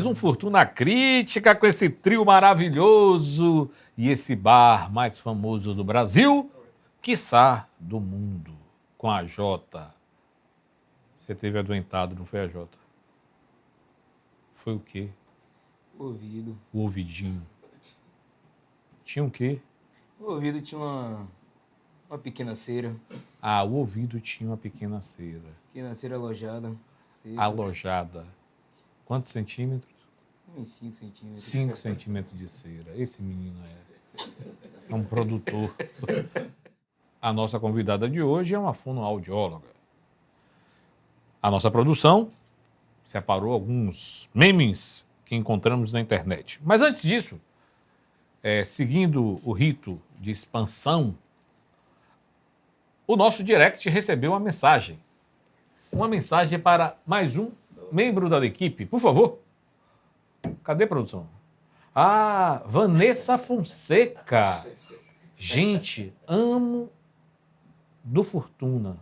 um Fortuna Crítica com esse trio maravilhoso e esse bar mais famoso do Brasil, quiçá do mundo, com a Jota. Você teve adoentado, não foi a Jota? Foi o quê? O ouvido. O ouvidinho. Tinha o quê? O ouvido tinha uma pequena cera. Ah, o ouvido tinha uma pequena cera. Pequena cera alojada. Seca. Alojada. Quantos centímetros? Uns 5 centímetros. 5 centímetros de cera. Esse menino é um produtor. A nossa convidada de hoje é uma fonoaudióloga. A nossa produção separou alguns memes que encontramos na internet. Mas antes disso, seguindo o rito de expansão, o nosso direct recebeu uma mensagem. Uma mensagem para mais um membro da equipe. Por favor. Cadê a produção? Ah, Vanessa Fonseca. Gente, amo do Fortuna.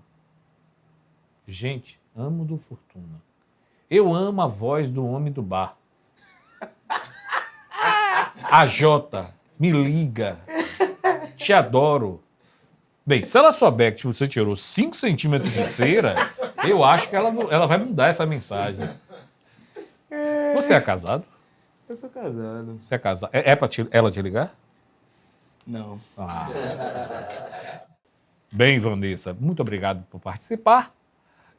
Gente, amo do Fortuna. Eu amo a voz do homem do bar. A Jota, me liga. Te adoro. Bem, se ela souber que você tirou 5 centímetros de cera, eu acho que ela vai mudar essa mensagem. Você é casado? Eu sou casado. Você é casado? É pra ela te ligar? Não. Ah. Bem, Vanessa, muito obrigado por participar.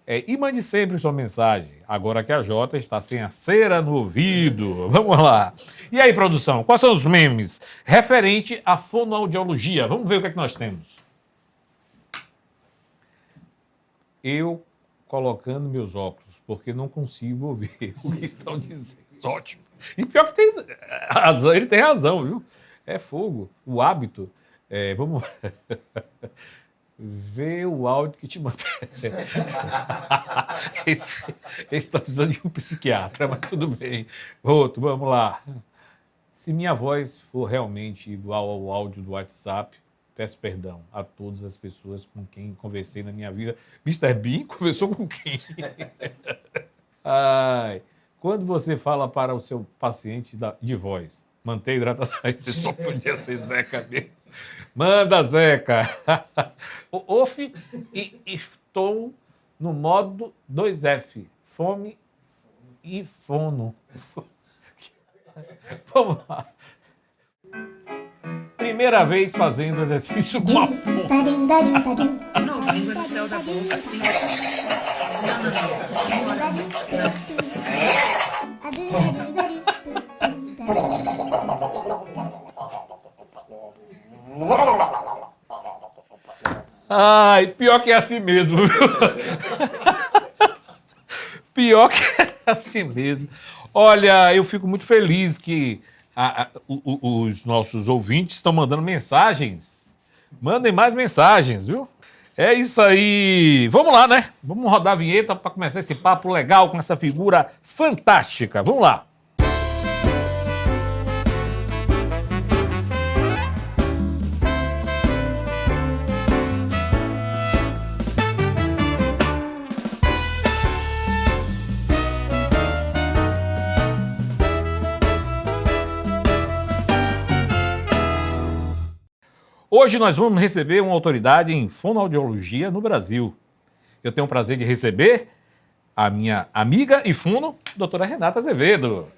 E mande sempre sua mensagem, agora que a Jota está sem a cera no ouvido. Vamos lá. E aí, produção, quais são os memes referente à fonoaudiologia? Vamos ver o que é que nós temos. Eu colocando meus óculos, porque não consigo ouvir o que estão dizendo. Ótimo. E pior que ele tem razão, viu? É fogo. O hábito. Vamos ver o áudio que te mantém. Esse está precisando de um psiquiatra, mas tudo bem. Outro, vamos lá. Se minha voz for realmente igual ao áudio do WhatsApp, peço perdão a todas as pessoas com quem conversei na minha vida. Mr. Bean conversou com quem? Ai, quando você fala para o seu paciente de voz, manter hidratação, você só podia ser Zeca mesmo. Manda, Zeca. Off e estou no modo 2F. Fome e fono. Vamos lá. Primeira vez fazendo exercício com a fome. Não, língua no céu da boca, assim. Ai, pior que é assim mesmo, viu? Pior que é assim mesmo. Olha, eu fico muito feliz que os nossos ouvintes estão mandando mensagens. Mandem mais mensagens, viu? É isso aí. Vamos lá, né? Vamos rodar a vinheta para começar esse papo legal com essa figura fantástica. Vamos lá. Hoje nós vamos receber uma autoridade em fonoaudiologia no Brasil. Eu tenho o prazer de receber a minha amiga e fono, doutora Renata Azevedo.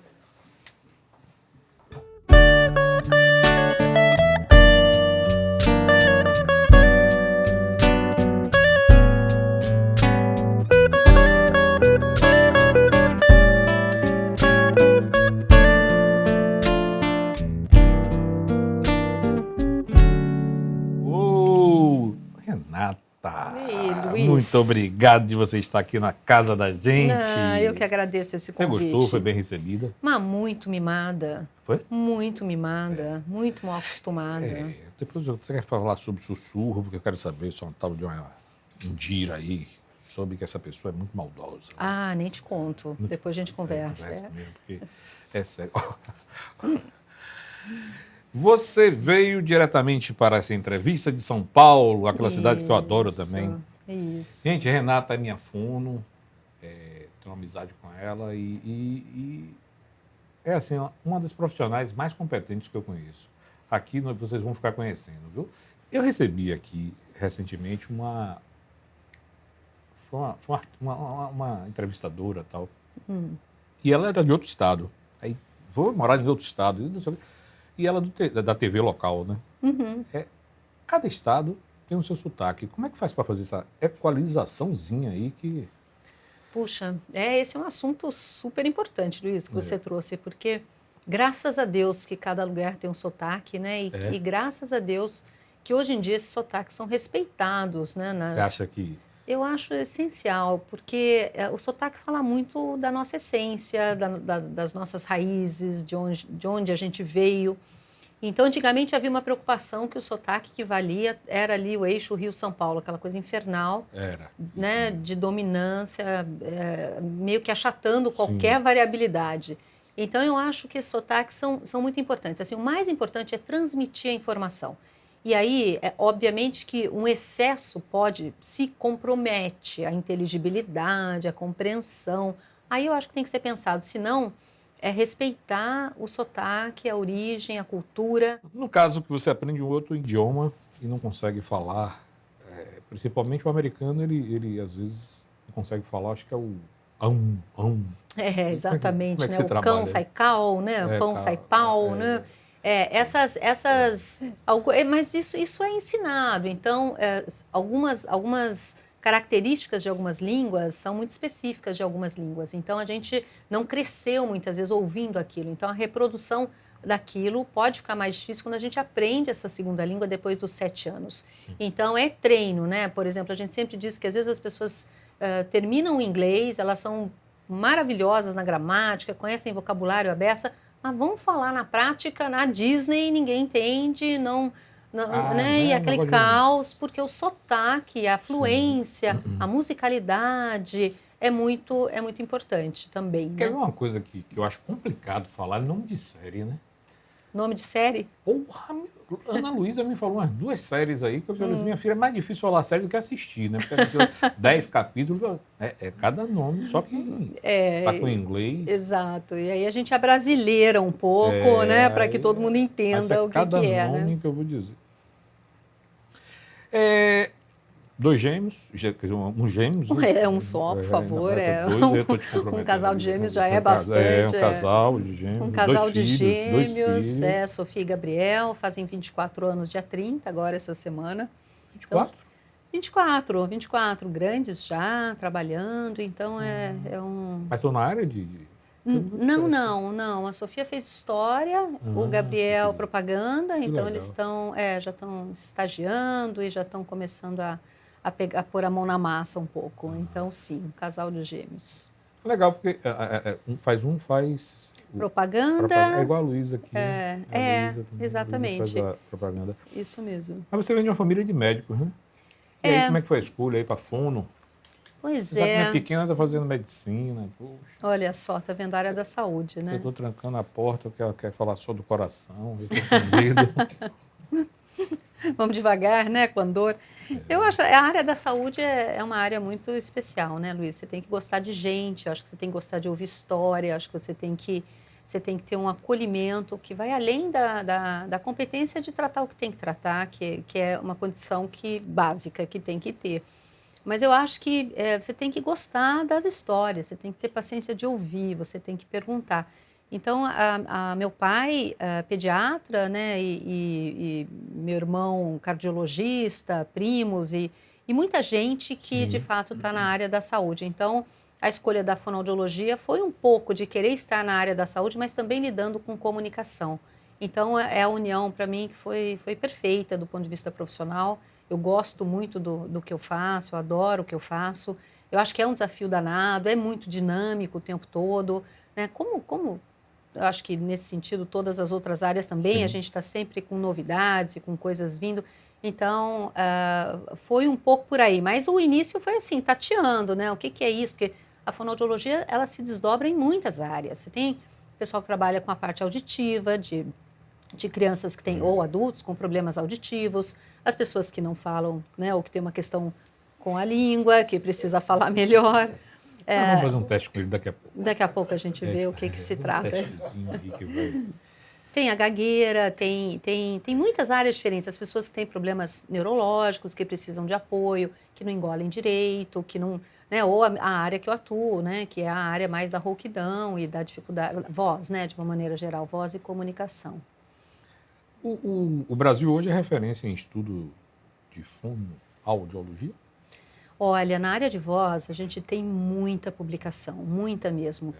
Muito obrigado de você estar aqui na casa da gente. Eu que agradeço esse convite. Você gostou? Foi bem recebida? Mas muito mimada. Foi? Muito mimada, muito mal acostumada. Depois você quer falar sobre sussurro, porque eu quero saber se é um tal de um Indira aí, soube que essa pessoa é muito maldosa. Ah, nem te conto. Depois a gente conversa. Mesmo, porque é sério. Você veio diretamente para essa entrevista de São Paulo, aquela cidade que eu adoro também. Isso. Gente, a Renata é minha fono, tenho uma amizade com ela e é assim, uma das profissionais mais competentes que eu conheço. Aqui vocês vão ficar conhecendo, viu? Eu recebi aqui recentemente uma entrevistadora tal, e ela era de outro estado. Aí vou morar em outro estado, e não sei o quê. E ela da TV local, né? Cada estado tem o seu sotaque. Como é que faz para fazer essa equalizaçãozinha aí que... Puxa, esse é um assunto super importante, Luiz, que você trouxe, porque graças a Deus que cada lugar tem um sotaque, né? E graças a Deus que hoje em dia esses sotaques são respeitados, né? Você acha que... Eu acho essencial, porque o sotaque fala muito da nossa essência, das nossas raízes, de onde a gente veio. Então, antigamente havia uma preocupação que o sotaque que valia era ali o eixo Rio-São Paulo, aquela coisa infernal, né, de dominância, meio que achatando qualquer variabilidade. Então, eu acho que esses sotaques são muito importantes. Assim, o mais importante é transmitir a informação. E aí, obviamente que um excesso se compromete a inteligibilidade, a compreensão. Aí eu acho que tem que ser pensado, senão é respeitar o sotaque, a origem, a cultura. No caso que você aprende um outro idioma e não consegue falar, principalmente o americano, ele às vezes não consegue falar, acho que é o Exatamente, como é que né? você O trabalha? cão sai cal, né? Pão sai pau, né? Mas isso é ensinado. Então, algumas características de algumas línguas são muito específicas de algumas línguas. Então, a gente não cresceu muitas vezes ouvindo aquilo. Então, a reprodução daquilo pode ficar mais difícil quando a gente aprende essa segunda língua depois dos 7 anos. Então, é treino, né? Por exemplo, a gente sempre diz que às vezes as pessoas terminam o inglês, elas são maravilhosas na gramática, conhecem vocabulário à beça, mas vamos falar na prática, na Disney, ninguém entende, né? E aquele caos, porque o sotaque, a fluência, a musicalidade é muito importante também. Quer né? ver uma coisa que eu acho complicado falar? Nome de série, né? Nome de série? Porra, Ana Luísa me falou umas 2 séries aí que eu falei, minha filha, é mais difícil falar série do que assistir, né? Porque assistiu 10 capítulos, é cada nome, só que tá com inglês. Exato. E aí a gente abrasileira um pouco, né? Para que todo mundo entenda o que é. Cada nome que eu vou dizer. 2 gêmeos, um gêmeos. Um só, por favor. Eu tô te comprometendo. Um casal de gêmeos já é bastante. Um casal de gêmeos. Um casal 2 de filhos, gêmeos, Sofia e Gabriel, fazem 24 anos, dia 30, agora essa semana. 24? Então, 24, grandes já, trabalhando, então é um... Mas estão na área de... Não. A Sofia fez história, o Gabriel propaganda, então legal. eles já estão estagiando e já estão começando a pôr a mão na massa um pouco. Então, sim, um casal de gêmeos. Legal, porque faz propaganda. É igual a Luísa aqui. Luísa exatamente. Faz a propaganda. Isso mesmo. Mas você vem de uma família de médicos, né? E aí, como é que foi a escolha aí para Fono? Pois Você sabe que minha pequena está fazendo medicina. Poxa, olha só, tá vendo a área da saúde, né? eu estou trancando a porta porque ela quer falar só do coração. Eu estou com medo. Vamos devagar, né? Com dor. Eu acho que a área da saúde é uma área muito especial, né, Luiz? Você tem que gostar de gente, eu acho que você tem que gostar de ouvir história, eu acho que você tem que ter um acolhimento que vai além da competência de tratar o que tem que tratar, que é uma condição básica que tem que ter. Mas eu acho que você tem que gostar das histórias, você tem que ter paciência de ouvir, você tem que perguntar. Então, meu pai, pediatra, né, e meu irmão cardiologista, primos e muita gente que, de fato, está na área da saúde. Então, a escolha da fonoaudiologia foi um pouco de querer estar na área da saúde, mas também lidando com comunicação. Então, é a união, para mim, que foi perfeita do ponto de vista profissional. Eu gosto muito do que eu faço, eu adoro o que eu faço. Eu acho que é um desafio danado, é muito dinâmico o tempo todo. Né? Como eu acho que, nesse sentido, todas as outras áreas também, Sim. a gente está sempre com novidades e com coisas vindo. Então, foi um pouco por aí. Mas o início foi assim, tateando, né? O que é isso? Porque a fonoaudiologia, ela se desdobra em muitas áreas. Você tem pessoal que trabalha com a parte auditiva, de crianças que têm, ou adultos com problemas auditivos, as pessoas que não falam, né, ou que tem uma questão com a língua, que precisa falar melhor. Vamos fazer um teste com ele daqui a pouco. Daqui a pouco a gente vê o que se trata. Um testezinho aí que vai... Tem a gagueira, tem muitas áreas diferentes. As pessoas que têm problemas neurológicos, que precisam de apoio, que não engolem direito, que não, né, ou a área que eu atuo, né, que é a área mais da rouquidão e da dificuldade, voz, né, de uma maneira geral, voz e comunicação. O Brasil hoje é referência em estudo de fonoaudiologia? Olha, na área de voz, a gente tem muita publicação, muita mesmo.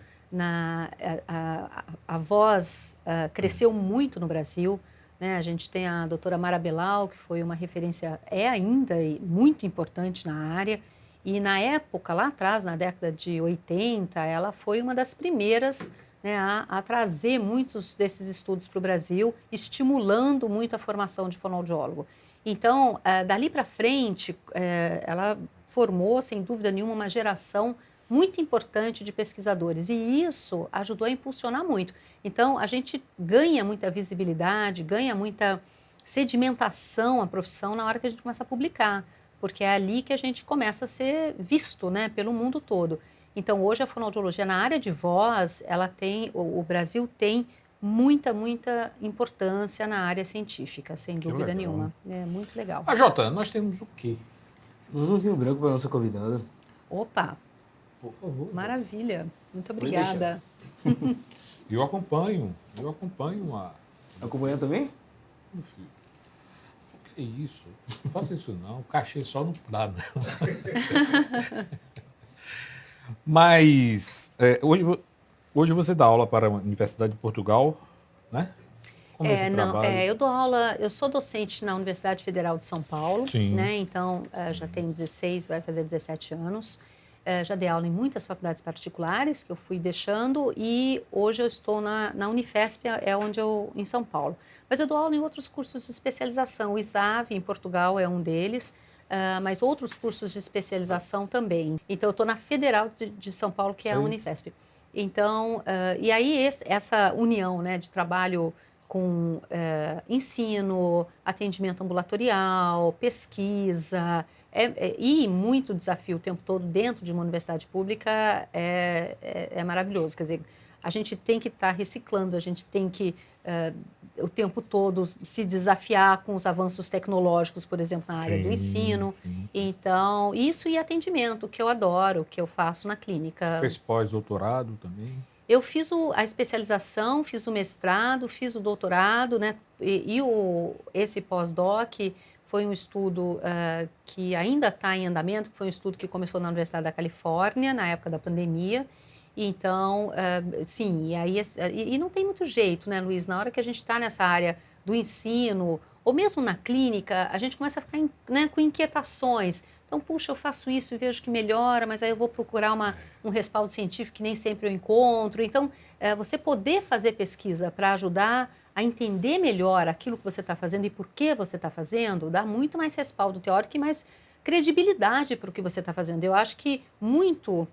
A voz cresceu muito no Brasil, né? A gente tem a doutora Mara Belal, que foi uma referência, é ainda muito importante na área, e na época, lá atrás, na década de 80, ela foi uma das primeiras, né, a trazer muitos desses estudos para o Brasil, estimulando muito a formação de fonoaudiólogo. Então, dali para frente, ela formou, sem dúvida nenhuma, uma geração muito importante de pesquisadores, e isso ajudou a impulsionar muito. Então, a gente ganha muita visibilidade, ganha muita sedimentação à profissão na hora que a gente começa a publicar, porque é ali que a gente começa a ser visto, né, pelo mundo todo. Então, hoje a fonoaudiologia na área de voz, ela tem, o Brasil tem muita importância na área científica, sem dúvida nenhuma. É muito legal. Jota, nós temos o quê? Temos um vinho branco para a nossa convidada. Opa! Por favor. Maravilha. Muito obrigada. Eu acompanho a... Acompanhando também? Meu filho, o que é isso? Não faça isso não, o cachê só não dá não. Mas hoje você dá aula para a Universidade de Portugal, né? Como é esse trabalho? Eu dou aula, eu sou docente na Universidade Federal de São Paulo, Sim. né? Então já tenho 16, vai fazer 17 anos. Já dei aula em muitas faculdades particulares que eu fui deixando, e hoje eu estou na Unifesp, onde em São Paulo. Mas eu dou aula em outros cursos de especialização. O ISAV, em Portugal, é um deles, mas outros cursos de especialização também. Então, eu estou na Federal de São Paulo, que é a Unifesp. Então, e aí essa união, né, de trabalho com ensino, atendimento ambulatorial, pesquisa, e muito desafio o tempo todo dentro de uma universidade pública é maravilhoso. Quer dizer, a gente tem que estar reciclando, a gente tem que o tempo todo se desafiar com os avanços tecnológicos, por exemplo, na área do ensino. Sim. Então, isso e atendimento, que eu adoro, que eu faço na clínica. Você fez pós-doutorado também? Eu fiz a especialização, fiz o mestrado, fiz o doutorado, né? Esse pós-doc foi um estudo que ainda está em andamento, foi um estudo que começou na Universidade da Califórnia, na época da pandemia. Então, sim, e não tem muito jeito, né, Luiz? Na hora que a gente está nessa área do ensino, ou mesmo na clínica, a gente começa a ficar com inquietações. Então, puxa, eu faço isso e vejo que melhora, mas aí eu vou procurar um respaldo científico que nem sempre eu encontro. Então, você poder fazer pesquisa para ajudar a entender melhor aquilo que você está fazendo e por que você está fazendo, dá muito mais respaldo teórico e mais credibilidade para o que você está fazendo. Eu acho que muito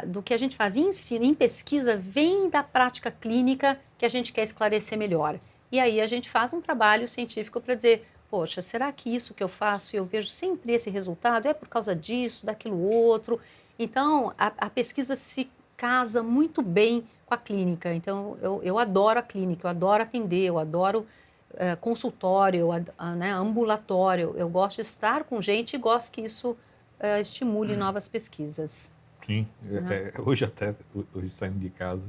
do que a gente faz em ensino, em pesquisa, vem da prática clínica que a gente quer esclarecer melhor. E aí a gente faz um trabalho científico para dizer, poxa, será que isso que eu faço e eu vejo sempre esse resultado é por causa disso, daquilo outro? Então, a pesquisa se casa muito bem com a clínica. Então, eu adoro a clínica, eu adoro atender, eu adoro consultório, né, ambulatório. Eu gosto de estar com gente e gosto que isso estimule novas pesquisas. Sim, hoje saindo de casa,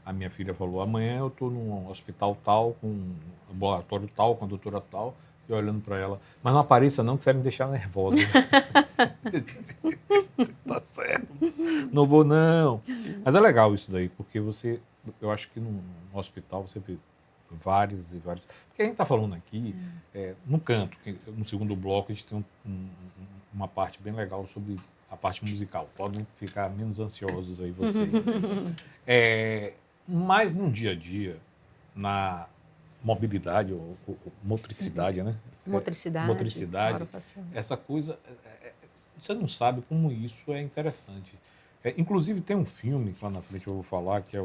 a minha filha falou, amanhã eu estou num hospital tal, com um laboratório tal, com a doutora tal, e olhando para ela, mas não apareça não, que você vai me deixar nervosa. Você tá certo, não vou não. Mas é legal isso daí, porque eu acho que no hospital você vê várias e várias, porque a gente está falando aqui, no canto, no segundo bloco a gente tem uma parte bem legal sobre a parte musical. Podem ficar menos ansiosos aí vocês. Mas no dia a dia, na mobilidade ou motricidade, né? Motricidade, essa coisa, você não sabe como isso é interessante. Inclusive tem um filme que lá na frente eu vou falar, que é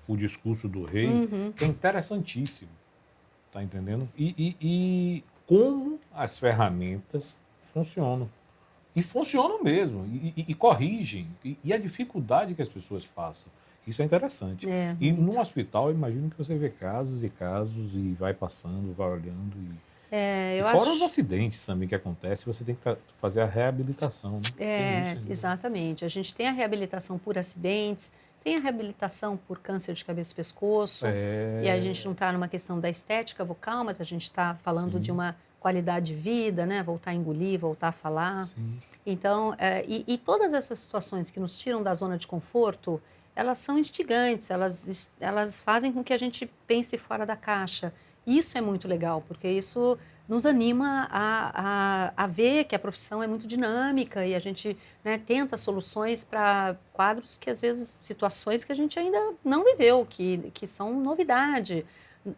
o Discurso do Rei, que é interessantíssimo, tá entendendo? E como as ferramentas funcionam. E funcionam mesmo, e corrigem. E a dificuldade que as pessoas passam. Isso é interessante. E no hospital, eu imagino que você vê casos e casos, e vai passando, vai olhando. E fora os acidentes também que acontecem, você tem que fazer a reabilitação. Né? Exatamente. A gente tem a reabilitação por acidentes, tem a reabilitação por câncer de cabeça e pescoço, e a gente não está numa questão da estética vocal, mas a gente está falando de uma qualidade de vida, né? Voltar a engolir, voltar a falar. Sim. Então, e todas essas situações que nos tiram da zona de conforto, elas são instigantes, elas fazem com que a gente pense fora da caixa. Isso é muito legal, porque isso nos anima a ver que a profissão é muito dinâmica e a gente, né, tenta soluções para quadros que, às vezes, situações que a gente ainda não viveu, que são novidade,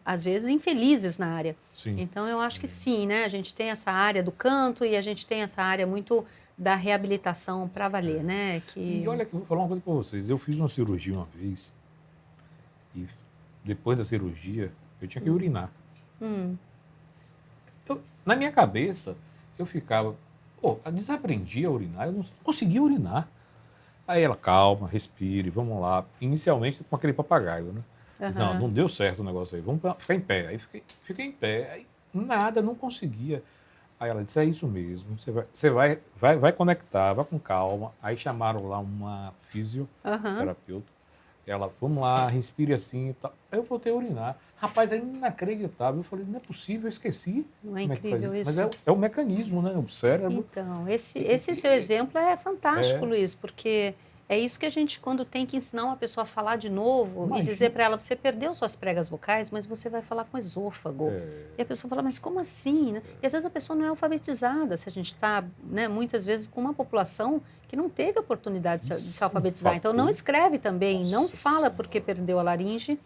às vezes infelizes na área. Sim. Então, eu acho que sim, né? A gente tem essa área do canto e a gente tem essa área muito da reabilitação para valer, né? E olha, eu vou falar uma coisa para vocês. Eu fiz uma cirurgia uma vez e depois da cirurgia eu tinha que urinar. Na minha cabeça, eu ficava, eu desaprendi a urinar, eu não conseguia urinar. Aí ela, calma, respire, vamos lá. Inicialmente com aquele papagaio, né? Não deu certo o negócio aí, vamos ficar em pé. Aí fiquei em pé, aí nada, não conseguia. Aí ela disse, é isso mesmo, você vai conectar, vai com calma. Aí chamaram lá uma fisioterapeuta. Ela, vamos lá, respire assim e tal. Aí eu voltei a urinar. Rapaz, é inacreditável. Eu falei, não é possível, eu esqueci. Não é incrível isso? Mas é o mecanismo, né? O cérebro. Então, esse seu exemplo é fantástico, Luiz, porque é isso que a gente, quando tem que ensinar uma pessoa a falar de novo e dizer para ela, você perdeu suas pregas vocais, mas você vai falar com o esôfago. E a pessoa fala, mas como assim? Né? E às vezes a pessoa não é alfabetizada, se a gente está, né, muitas vezes com uma população que não teve oportunidade de se alfabetizar. Então não escreve também, não fala porque perdeu a laringe.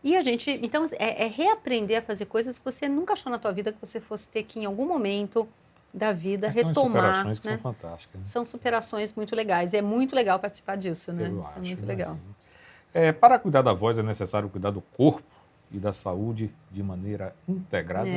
E a gente, então, é reaprender a fazer coisas que você nunca achou na tua vida que você fosse ter que, em algum momento da vida, retomar. São superações que né? são fantásticas. Né? São superações muito legais. É muito legal participar disso, né? Isso é muito legal. Para cuidar da voz é necessário cuidar do corpo e da saúde de maneira integrada?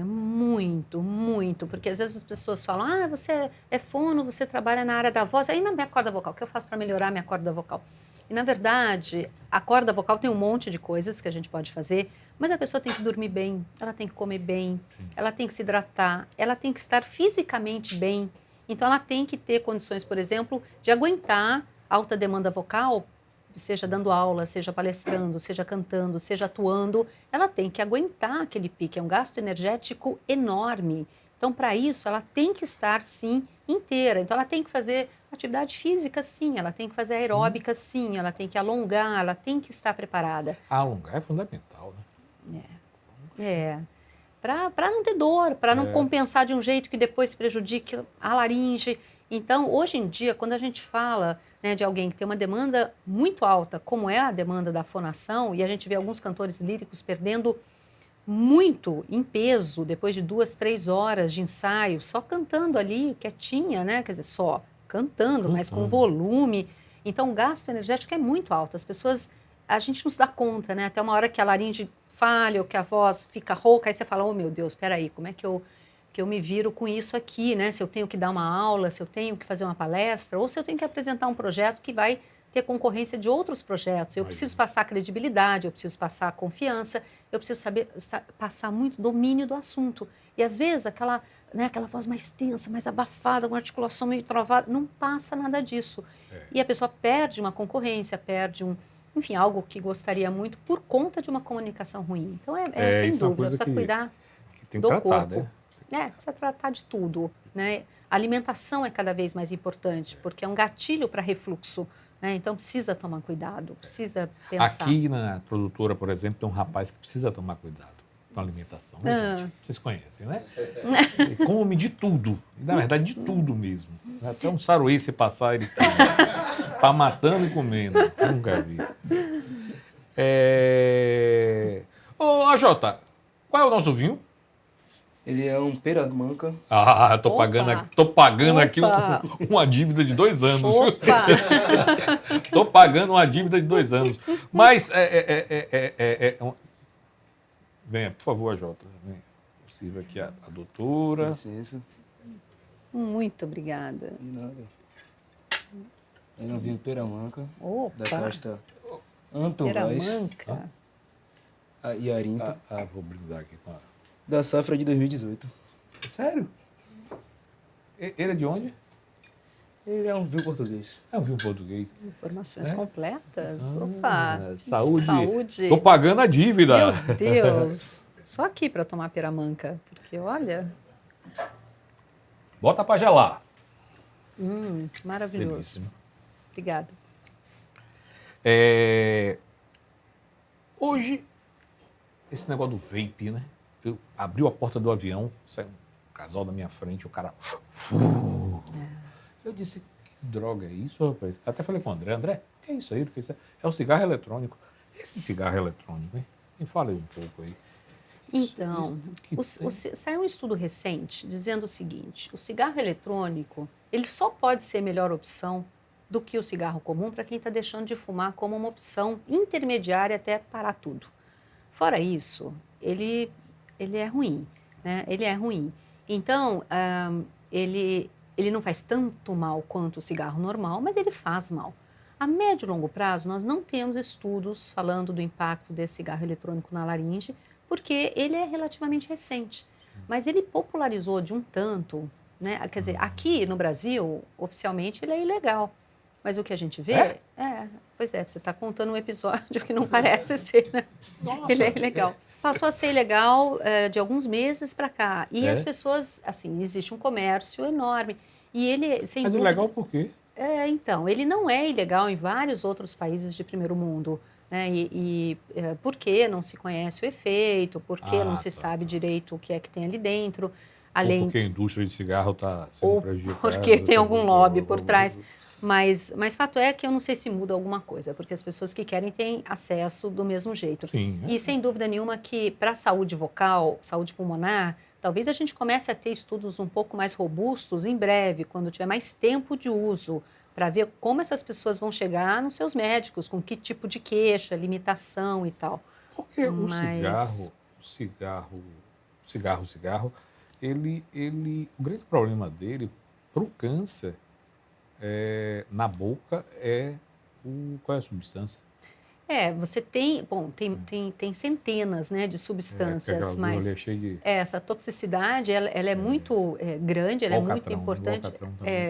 Muito, muito. Porque às vezes as pessoas falam, você é fono, você trabalha na área da voz, aí na minha corda vocal, o que eu faço para melhorar a minha corda vocal? E, na verdade, a corda vocal tem um monte de coisas que a gente pode fazer, mas a pessoa tem que dormir bem, ela tem que comer bem, ela tem que se hidratar, ela tem que estar fisicamente bem. Então, ela tem que ter condições, por exemplo, de aguentar alta demanda vocal, seja dando aula, seja palestrando, seja cantando, seja atuando. Ela tem que aguentar aquele pique, é um gasto energético enorme. Então, para isso, ela tem que estar, sim, inteira. Então, ela tem que fazer atividade física, sim, ela tem que fazer aeróbica, sim, ela tem que alongar, ela tem que estar preparada. Alongar é fundamental, né? Para não ter dor, para não compensar de um jeito que depois prejudique a laringe. Então, hoje em dia, quando a gente fala, né, de alguém que tem uma demanda muito alta, como é a demanda da fonação, e a gente vê alguns cantores líricos perdendo muito em peso, depois de 2, 3 horas de ensaio, só cantando ali, quietinha, né? Quer dizer, só cantando, mas com volume. Então, o gasto energético é muito alto. As pessoas, a gente não se dá conta, né? Até uma hora que a laringe falha ou que a voz fica rouca, aí você fala, oh meu Deus, espera aí, como é que eu me viro com isso aqui, né? Se eu tenho que dar uma aula, se eu tenho que fazer uma palestra, ou se eu tenho que apresentar um projeto que vai ter concorrência de outros projetos. Eu preciso passar credibilidade, eu preciso passar confiança, eu preciso saber passar muito domínio do assunto. E às vezes aquela voz mais tensa, mais abafada, com articulação meio travada, não passa nada disso. E a pessoa perde uma concorrência, perde enfim, algo que gostaria muito por conta de uma comunicação ruim. Então sem dúvida, precisa cuidar que tem do que tratar, corpo. Né? Precisa tratar de tudo, né? A alimentação é cada vez mais importante, porque é um gatilho para refluxo. Então, precisa tomar cuidado, precisa pensar. Aqui na produtora, por exemplo, tem um rapaz que precisa tomar cuidado com a alimentação. Né, gente? Vocês conhecem, né? Ele come de tudo. Na verdade, de tudo mesmo. Até um saruê, se passar, ele tá matando e comendo. Nunca vi. Ô, AJ, qual é o nosso vinho? Ele é um peramanca. Tô pagando aqui uma dívida de 2 anos. Tô pagando uma dívida de 2 anos. Mas venha, por favor, Jota. Sirva aqui a doutora. Licença. Muito obrigada. De nada. Eu não vi Peramanca, Opa, da casta Antovais Peramanca. e Arinto, Vou brindar aqui com a... da safra de 2018. Sério? Ele é de onde? Ele é um vinho português. É um vinho português. Informações É? completas. Ah, Opa, saúde. saúde. Tô pagando a dívida. Meu Deus. Só aqui para tomar Peramanca, porque olha, Bota pra gelar. maravilhoso. Belíssimo. Obrigada. Hoje, esse negócio do vape, né? Eu abri a porta do avião, saiu um casal da minha frente, o cara... Eu disse, que droga é isso, rapaz? Até falei com o André, o que é isso aí? O que é isso aí? É um cigarro eletrônico. Esse cigarro eletrônico, hein? Me fala aí um pouco aí. Então, que saiu um estudo recente dizendo o seguinte: o cigarro eletrônico ele só pode ser melhor opção do que o cigarro comum para quem está deixando de fumar como uma opção intermediária até parar tudo. Fora isso, ele é ruim, né? Ele é ruim. Então, ele não faz tanto mal quanto o cigarro normal, mas ele faz mal. A médio e longo prazo, nós não temos estudos falando do impacto desse cigarro eletrônico na laringe, porque ele é relativamente recente. Mas ele popularizou de um tanto, né? Quer dizer, aqui no Brasil, oficialmente, ele é ilegal. Mas o que a gente vê... Pois é, você está contando um episódio que não parece ser, né? Nossa, Ele é ilegal. Passou a ser ilegal de alguns meses para cá. E É? as pessoas, assim, existe um comércio enorme. E ele, sem Mas dúvida... ilegal por quê? Então, ele não é ilegal em vários outros países de primeiro mundo, né? Porque não se conhece o efeito, porque não se sabe direito o que é que tem ali dentro, Ou porque a indústria de cigarro está sendo ou prejudicada. porque tem algum lobby por trás. Mas fato é que eu não sei se muda alguma coisa, porque as pessoas que querem têm acesso do mesmo jeito. Sim. E sem dúvida nenhuma que para a saúde vocal, saúde pulmonar, talvez a gente comece a ter estudos um pouco mais robustos em breve, quando tiver mais tempo de uso, para ver como essas pessoas vão chegar nos seus médicos, com que tipo de queixa, limitação e tal. Porque o cigarro, o grande problema dele para o câncer na boca qual é a substância? Você tem, tem centenas, né, de substâncias, mas é cheio de... essa toxicidade, ela é muito grande, ela é muito importante.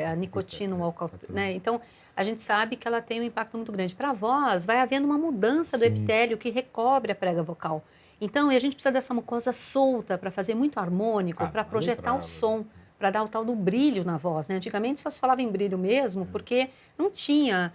A nicotina, o alcatrão, né? Então, a gente sabe que ela tem um impacto muito grande. Para a voz, vai havendo uma mudança do epitélio que recobre a prega vocal. Então, a gente precisa dessa mucosa solta para fazer muito harmônico, para projetar o som, para dar o tal do brilho na voz, né? Antigamente só se falava em brilho mesmo, porque não tinha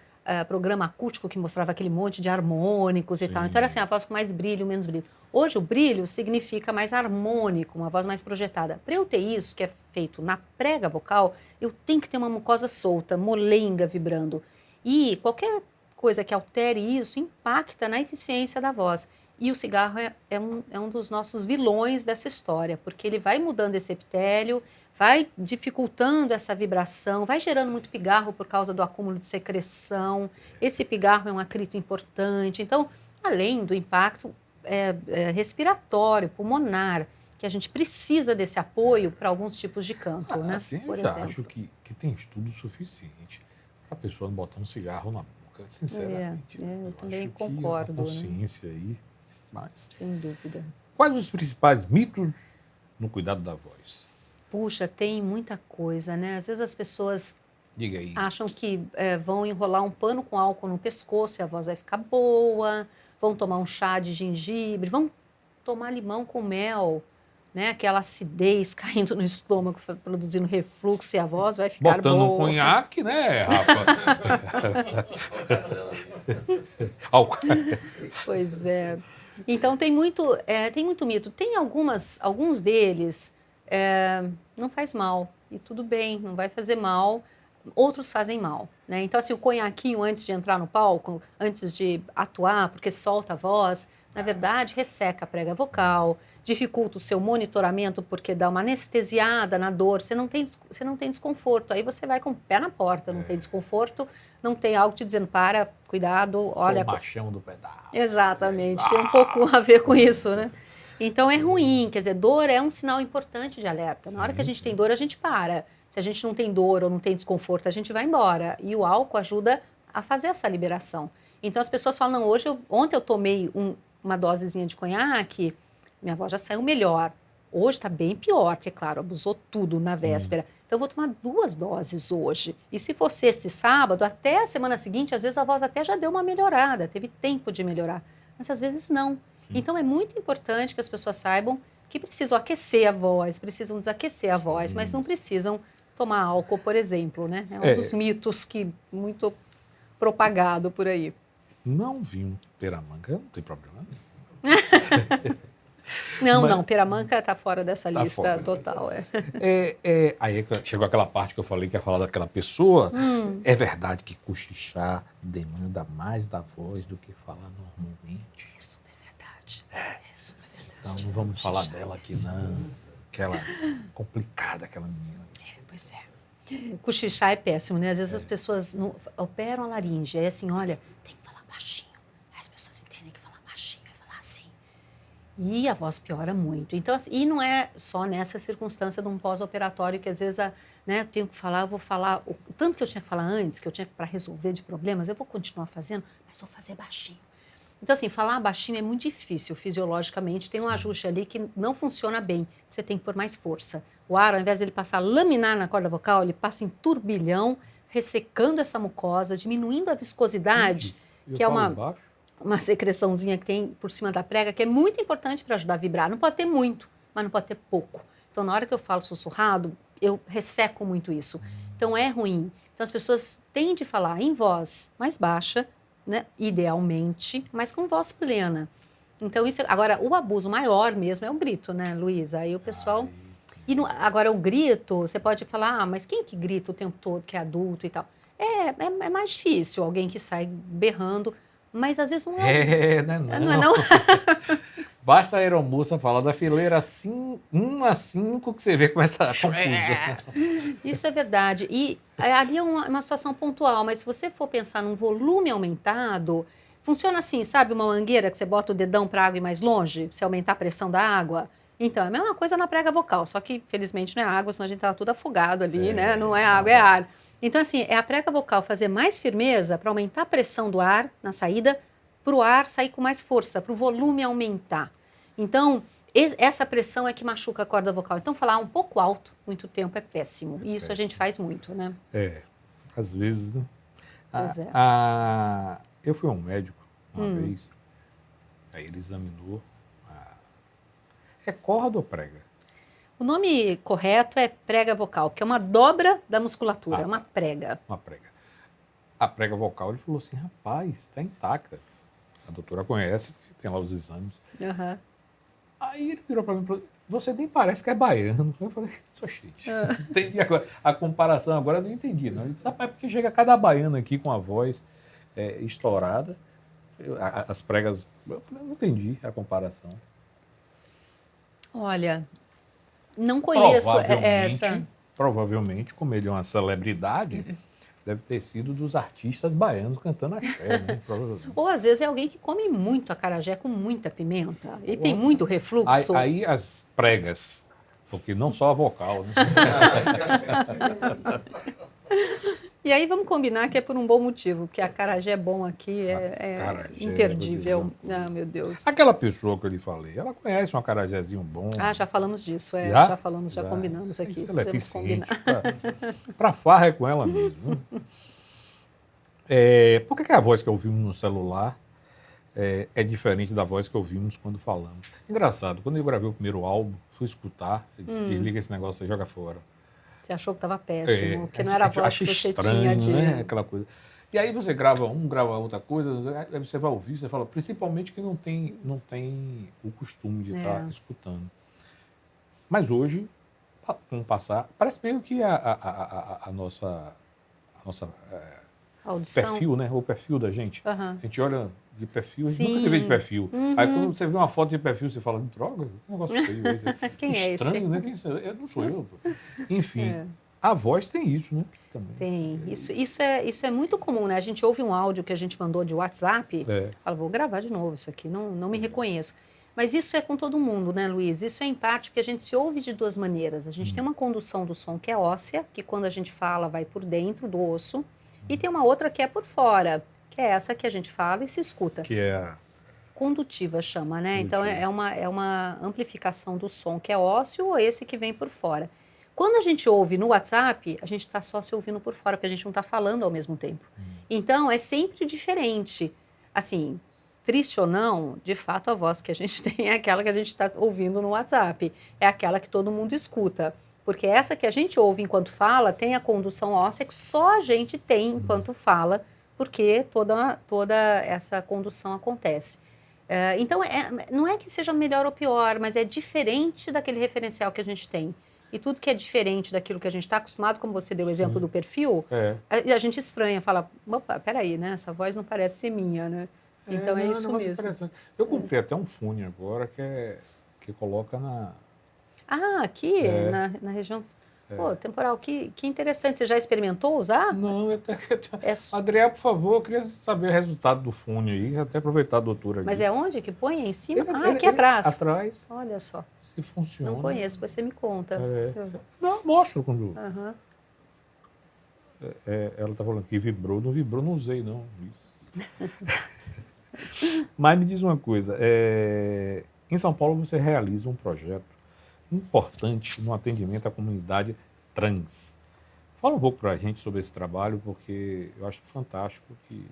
programa acústico que mostrava aquele monte de harmônicos e tal. Então era assim, a voz com mais brilho, menos brilho. Hoje o brilho significa mais harmônico, uma voz mais projetada. Para eu ter isso, que é feito na prega vocal, eu tenho que ter uma mucosa solta, molenga, vibrando. E qualquer coisa que altere isso impacta na eficiência da voz. E o cigarro é um dos nossos vilões dessa história, porque ele vai mudando esse epitélio, vai dificultando essa vibração, vai gerando muito pigarro por causa do acúmulo de secreção. Esse pigarro é um atrito importante. Então, além do impacto respiratório, pulmonar, que a gente precisa desse apoio para alguns tipos de canto, né? Assim, eu já acho que tem estudo suficiente para a pessoa não botar um cigarro na boca, sinceramente. Eu também acho concordo. Que a consciência aí, mas... Sem dúvida. Quais os principais mitos no cuidado da voz? Puxa, tem muita coisa, né? Às vezes as pessoas Diga aí. acham que vão enrolar um pano com álcool no pescoço e a voz vai ficar boa, vão tomar um chá de gengibre, vão tomar limão com mel, né? Aquela acidez caindo no estômago, produzindo refluxo e a voz vai ficar botando boa. um conhaque, né, Rafa? Pois é. Então tem muito mito. Tem alguns deles não faz mal e tudo bem, não vai fazer mal. Outros fazem mal, né? Então assim, o conhaquinho antes de entrar no palco, antes de atuar, porque solta a voz, na verdade resseca a prega vocal, dificulta o seu monitoramento porque dá uma anestesiada na dor, você não tem desconforto, aí você vai com o pé na porta, não tem desconforto, não tem algo te dizendo para, cuidado, olha... Sou o machão do pedaço. Exatamente, tem um pouco a ver com isso, né? Então é ruim, quer dizer, dor é um sinal importante de alerta. Na hora que a Sim, gente sim. tem dor, a gente para. Se a gente não tem dor ou não tem desconforto, a gente vai embora. E o álcool ajuda a fazer essa liberação. Então as pessoas falam, não, ontem eu tomei uma dosezinha de conhaque, minha voz já saiu melhor. Hoje está bem pior, porque, claro, abusou tudo na véspera. Então eu vou tomar 2 doses hoje. E se for sexta e sábado, até a semana seguinte, às vezes a voz até já deu uma melhorada, teve tempo de melhorar. Mas às vezes não. Então é muito importante que as pessoas saibam que precisam aquecer a voz, precisam desaquecer a voz, mas não precisam tomar álcool, por exemplo, né? É um dos mitos que muito propagado por aí. Não vinho peramanga, não tem problema. Não, peramanca está fora dessa Tá lista fora. total. Aí chegou aquela parte que eu falei que ia falar daquela pessoa. É verdade que cochichar demanda mais da voz do que falar normalmente. É super verdade. Super verdade. Então não vamos falar dela aqui, não. Aquela complicada, aquela menina. Pois é. Cochichar é péssimo, né? Às vezes as pessoas operam a laringe, aí assim, olha, tem que falar baixinho. Aí as pessoas entendem que falar baixinho é falar assim. E a voz piora muito. Então, assim, e não é só nessa circunstância de um pós-operatório que às vezes eu tenho que falar, eu vou falar o tanto que eu tinha que falar antes, que eu tinha para resolver de problemas, eu vou continuar fazendo, mas vou fazer baixinho. Então, assim, falar baixinho é muito difícil fisiologicamente, tem um ajuste ali que não funciona bem, você tem que pôr mais força. O ar, ao invés dele passar laminar na corda vocal, ele passa em turbilhão, ressecando essa mucosa, diminuindo a viscosidade, que é uma secreçãozinha que tem por cima da prega, que é muito importante para ajudar a vibrar. Não pode ter muito, mas não pode ter pouco. Então, na hora que eu falo sussurrado, eu resseco muito isso. Então, é ruim. Então, as pessoas têm de falar em voz mais baixa, né, idealmente, mas com voz plena. Então, agora, o abuso maior mesmo é o grito, né, Luísa? Aí o pessoal... Agora, o grito, você pode falar, mas quem que grita o tempo todo, que é adulto e tal? É mais difícil, alguém que sai berrando, mas às vezes não é. Né, Não é não? Basta a aeromoça falar da fileira 1 a 5 que você vê com essa confusão. Isso é verdade. E ali é uma situação pontual, mas se você for pensar num volume aumentado, funciona assim, sabe uma mangueira que você bota o dedão para a água ir mais longe, pra você aumentar a pressão da água? Então, é a mesma coisa na prega vocal, só que, felizmente, não é água, senão a gente estava tudo afogado ali, né? Não é água, é ar. Então, assim, é a prega vocal fazer mais firmeza para aumentar a pressão do ar na saída, para o ar sair com mais força, para o volume aumentar. Então, essa pressão é que machuca a corda vocal. Então, falar um pouco alto muito tempo é péssimo. E isso a gente faz muito, né? Às vezes, né? Pois é. Eu fui a um médico uma vez, aí ele examinou. É corda ou prega? O nome correto é prega vocal, que é uma dobra da musculatura, é uma prega. Uma prega. A prega vocal, ele falou assim, rapaz, está intacta. A doutora conhece, porque tem lá os exames. Uhum. Aí ele virou para mim e falou, você nem parece que é baiano. Eu falei, sou cheio. Entendi agora. A comparação agora eu não entendi, não. Ele disse, rapaz, porque chega cada baiano aqui com a voz estourada, as pregas, eu não entendi a comparação. Olha, não conheço essa. Provavelmente, como ele é uma celebridade, deve ter sido dos artistas baianos cantando axé, né? Ou às vezes é alguém que come muito acarajé com muita pimenta e tem muito refluxo. Aí as pregas, porque não só a vocal, né? E aí vamos combinar que é por um bom motivo, porque a acarajé bom aqui é imperdível. Ah, meu Deus. Aquela pessoa que eu lhe falei, ela conhece um acarajézinho bom. Já falamos disso, já falamos, já combinamos aqui. Ela é eficiente. Para farra é com ela mesmo. Por que a voz que ouvimos no celular é diferente da voz que ouvimos quando falamos? Engraçado, quando eu gravei o primeiro álbum, fui escutar, eu disse, desliga esse negócio aí, joga fora. Você achou que estava péssimo, que não era a voz que você tinha de... né? Aquela coisa. E aí você grava grava outra coisa, aí você vai ouvir, você fala, principalmente que não tem o costume de estar escutando. Mas hoje, com o passar, parece meio que a nossa audição. Perfil, né? O perfil da gente. Uhum. A gente olha de perfil, a gente nunca se vê de perfil. Aí quando você vê uma foto de perfil, você fala, droga, que negócio feio. Quem é esse? Estranho, né? Não sou eu. Enfim, a voz tem isso, né? Também. Tem. Isso é muito comum, né? A gente ouve um áudio que a gente mandou de WhatsApp, fala, vou gravar de novo isso aqui, não me reconheço. Mas isso é com todo mundo, né, Luiz? Isso é em parte porque a gente se ouve de duas maneiras. A gente tem uma condução do som que é óssea, que quando a gente fala vai por dentro do osso, e tem uma outra que é por fora, que é essa que a gente fala e se escuta. Que é a Condutiva chama, né? Então condutiva. é uma amplificação do som que é ósseo ou esse que vem por fora. Quando a gente ouve no WhatsApp, a gente está só se ouvindo por fora, porque a gente não está falando ao mesmo tempo. Então é sempre diferente. Assim, triste ou não, de fato a voz que a gente tem é aquela que a gente está ouvindo no WhatsApp. É aquela que todo mundo escuta. Porque essa que a gente ouve enquanto fala tem a condução óssea que só a gente tem enquanto fala, porque toda essa condução acontece. Então, não é que seja melhor ou pior, mas é diferente daquele referencial que a gente tem. E tudo que é diferente daquilo que a gente está acostumado, como você deu o exemplo do perfil, a gente estranha, fala, opa, peraí, né? Essa voz não parece ser minha, né? Então é não, isso um negócio mesmo. interessante. Eu comprei até um fone agora que coloca na... Ah, aqui na região. Pô, temporal, que interessante. Você já experimentou usar? Não, É, Adriel, por favor, eu queria saber o resultado do fone aí, até aproveitar a doutora aqui. mas é onde que põe? Em cima? Ele- Aqui ele- atrás. Atrás, Olha só. se funciona. Não conheço, depois você me conta. Não, mostro quando... Aham. ela tá falando que vibrou, não usei não. Isso. Mas me diz uma coisa, em São Paulo você realiza um projeto importante no atendimento à comunidade trans. Fala um pouco para a gente sobre esse trabalho, porque eu acho fantástico que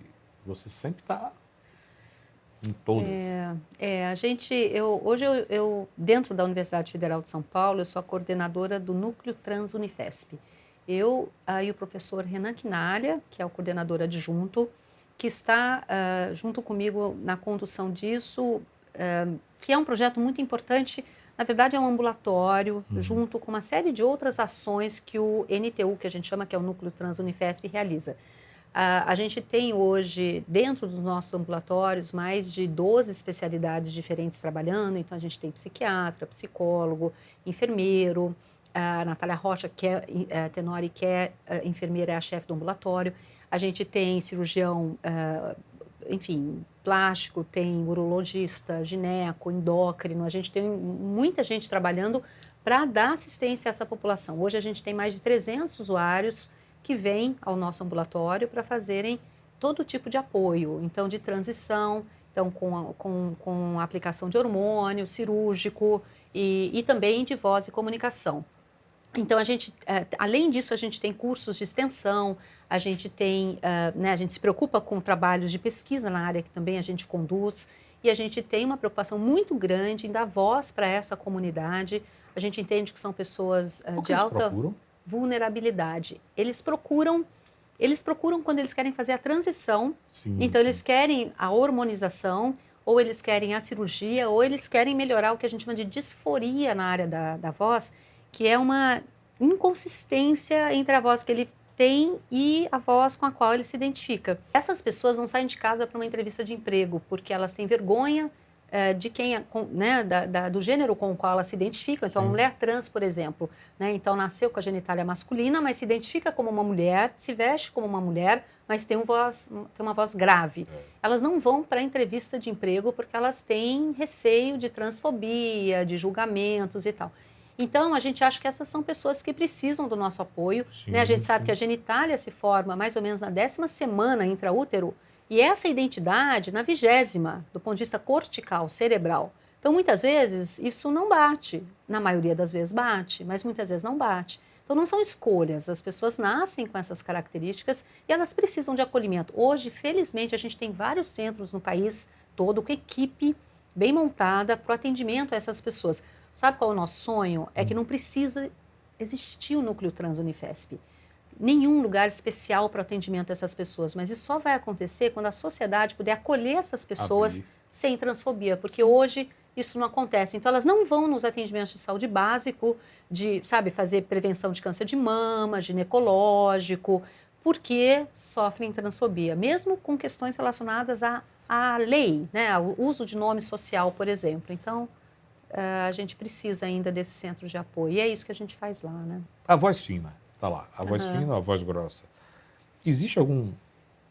você sempre está em todas. Hoje dentro da Universidade Federal de São Paulo, eu sou a coordenadora do Núcleo Trans Unifesp. Eu e o professor Renan Quinalha, que é o coordenador adjunto, que está junto comigo na condução disso, que é um projeto muito importante. Na verdade, é um ambulatório, junto com uma série de outras ações que o NTU, que a gente chama que é o Núcleo Trans Unifesp, realiza. A gente tem hoje, dentro dos nossos ambulatórios, mais de 12 especialidades diferentes trabalhando. Então, a gente tem psiquiatra, psicólogo, enfermeiro. A Natália Rocha, que é Tenori, que é enfermeira, é a chefe do ambulatório. A gente tem cirurgião, enfim, plástico, tem urologista, gineco, endócrino. A gente tem muita gente trabalhando para dar assistência a essa população. Hoje a gente tem mais de 300 usuários que vêm ao nosso ambulatório para fazerem todo tipo de apoio, então de transição, então com aplicação de hormônio cirúrgico e também de voz e comunicação. Então, além disso, a gente tem cursos de extensão, a gente tem, a gente se preocupa com trabalhos de pesquisa na área que também a gente conduz, e a gente tem uma preocupação muito grande em dar voz para essa comunidade. A gente entende que são pessoas de alta vulnerabilidade. Eles procuram quando eles querem fazer a transição, então eles querem a hormonização, ou eles querem a cirurgia, ou eles querem melhorar o que a gente chama de disforia na área da voz, que é uma inconsistência entre a voz que ele tem e a voz com a qual ele se identifica. Essas pessoas não saem de casa para uma entrevista de emprego porque elas têm vergonha de quem, né, do gênero com o qual elas se identificam. Então, uma mulher trans, por exemplo, né, então nasceu com a genitália masculina, mas se identifica como uma mulher, se veste como uma mulher, mas tem uma voz grave. Elas não vão para a entrevista de emprego porque elas têm receio de transfobia, de julgamentos e tal. Então, a gente acha que essas são pessoas que precisam do nosso apoio. Né? A gente sabe que a genitália se forma mais ou menos na 10ª semana intraútero e essa identidade na 20ª, do ponto de vista cortical, cerebral. Então, muitas vezes, isso não bate. Na maioria das vezes bate, mas muitas vezes não bate. Então, não são escolhas. As pessoas nascem com essas características e elas precisam de acolhimento. Hoje, felizmente, a gente tem vários centros no país todo com equipe bem montada para o atendimento a essas pessoas. Sabe qual é o nosso sonho? É que não precisa existir o Núcleo Trans Unifesp. Nenhum lugar especial para o atendimento dessas pessoas, mas isso só vai acontecer quando a sociedade puder acolher essas pessoas sem transfobia, porque hoje isso não acontece. Então, elas não vão nos atendimentos de saúde básico, de, fazer prevenção de câncer de mama, ginecológico, porque sofrem transfobia, mesmo com questões relacionadas à lei, né, ao uso de nome social, por exemplo. Então, a gente precisa ainda desse centro de apoio. E é isso que a gente faz lá, né? A voz fina, tá lá. A voz fina ou a voz grossa? Existe algum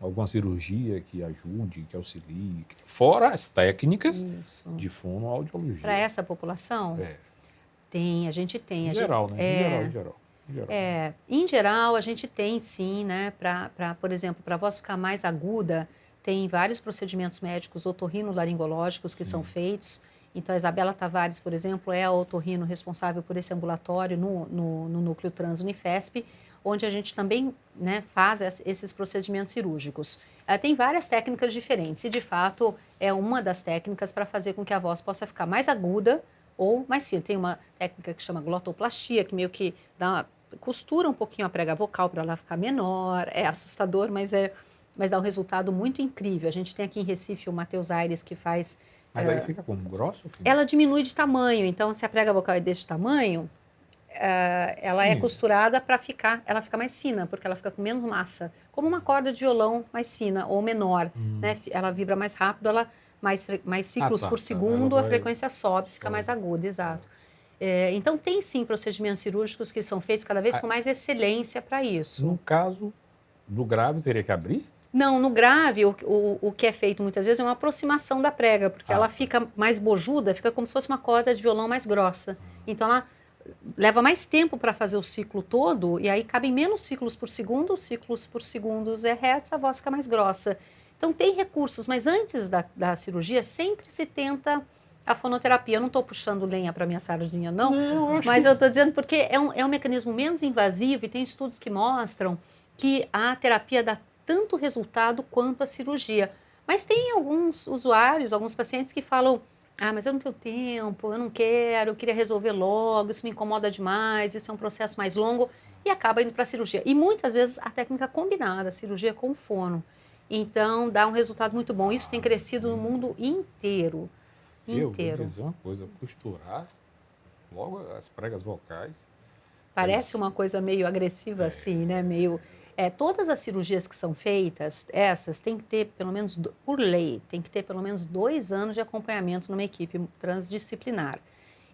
Alguma cirurgia que ajude, que auxilie? Fora as técnicas Isso. de fonoaudiologia. Para essa população? É. Tem, a gente tem. Em geral, né? Em geral. Em geral, a gente tem sim, né? Por exemplo, para a voz ficar mais aguda, tem vários procedimentos médicos otorrinolaringológicos que são feitos. Então, a Isabela Tavares, por exemplo, é a otorrino responsável por esse ambulatório no Núcleo Trans Unifesp, onde a gente também, né, faz esses procedimentos cirúrgicos. Tem várias técnicas diferentes e, de fato, é uma das técnicas para fazer com que a voz possa ficar mais aguda ou mais fina. Tem uma técnica que chama glotoplastia, que meio que costura um pouquinho a prega vocal para ela ficar menor. É assustador, mas dá um resultado muito incrível. A gente tem aqui em Recife o Matheus Aires, que faz... Mas aí fica como? Grosso ou fino? Ela diminui de tamanho. Então, se a prega vocal é desse tamanho, ela Sim. é costurada para ela fica mais fina, porque ela fica com menos massa. Como uma corda de violão mais fina ou menor. Né? Ela vibra mais rápido, mais ciclos por segundo, a frequência sobe, fica mais aguda, exato. Então, tem sim procedimentos cirúrgicos que são feitos cada vez com mais excelência para isso. No caso do grave, teria que abrir? Não, no grave, o que é feito muitas vezes é uma aproximação da prega, porque ela fica mais bojuda, fica como se fosse uma corda de violão mais grossa. Então, ela leva mais tempo para fazer o ciclo todo, e aí cabem menos ciclos por segundo é hertz, a voz fica mais grossa. Então, tem recursos, mas antes da cirurgia, sempre se tenta a fonoterapia. Eu não estou puxando lenha para minha sardinha, não, mas eu estou dizendo porque é um mecanismo menos invasivo e tem estudos que mostram que a terapia dá tanto resultado quanto a cirurgia. Mas tem alguns usuários, alguns pacientes que falam, mas eu não tenho tempo, eu não quero, eu queria resolver logo, isso me incomoda demais, isso é um processo mais longo, e acaba indo para a cirurgia. E muitas vezes a técnica combinada, a cirurgia com fono. Então, dá um resultado muito bom. Isso tem crescido no mundo inteiro. Eu vou dizer uma coisa, costurar logo as pregas vocais. Parece uma coisa meio agressiva assim, né? Todas as cirurgias que são feitas, essas, tem que ter pelo menos, por lei, tem que ter pelo menos 2 anos de acompanhamento numa equipe transdisciplinar.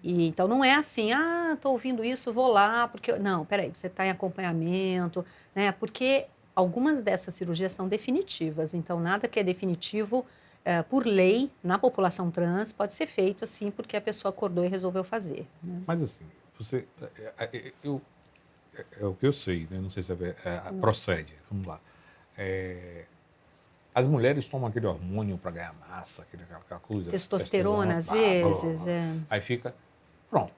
E, então, não é assim, estou ouvindo isso, vou lá, porque... Não, peraí, você está em acompanhamento, né? Porque algumas dessas cirurgias são definitivas, então nada que é definitivo, por lei, na população trans, pode ser feito assim, porque a pessoa acordou e resolveu fazer. Né? Mas assim, é o que eu sei, né? Não sei se procede, vamos lá. As mulheres tomam aquele hormônio para ganhar massa, aquela coisa. Testosterona, às vezes. Aí fica, pronto.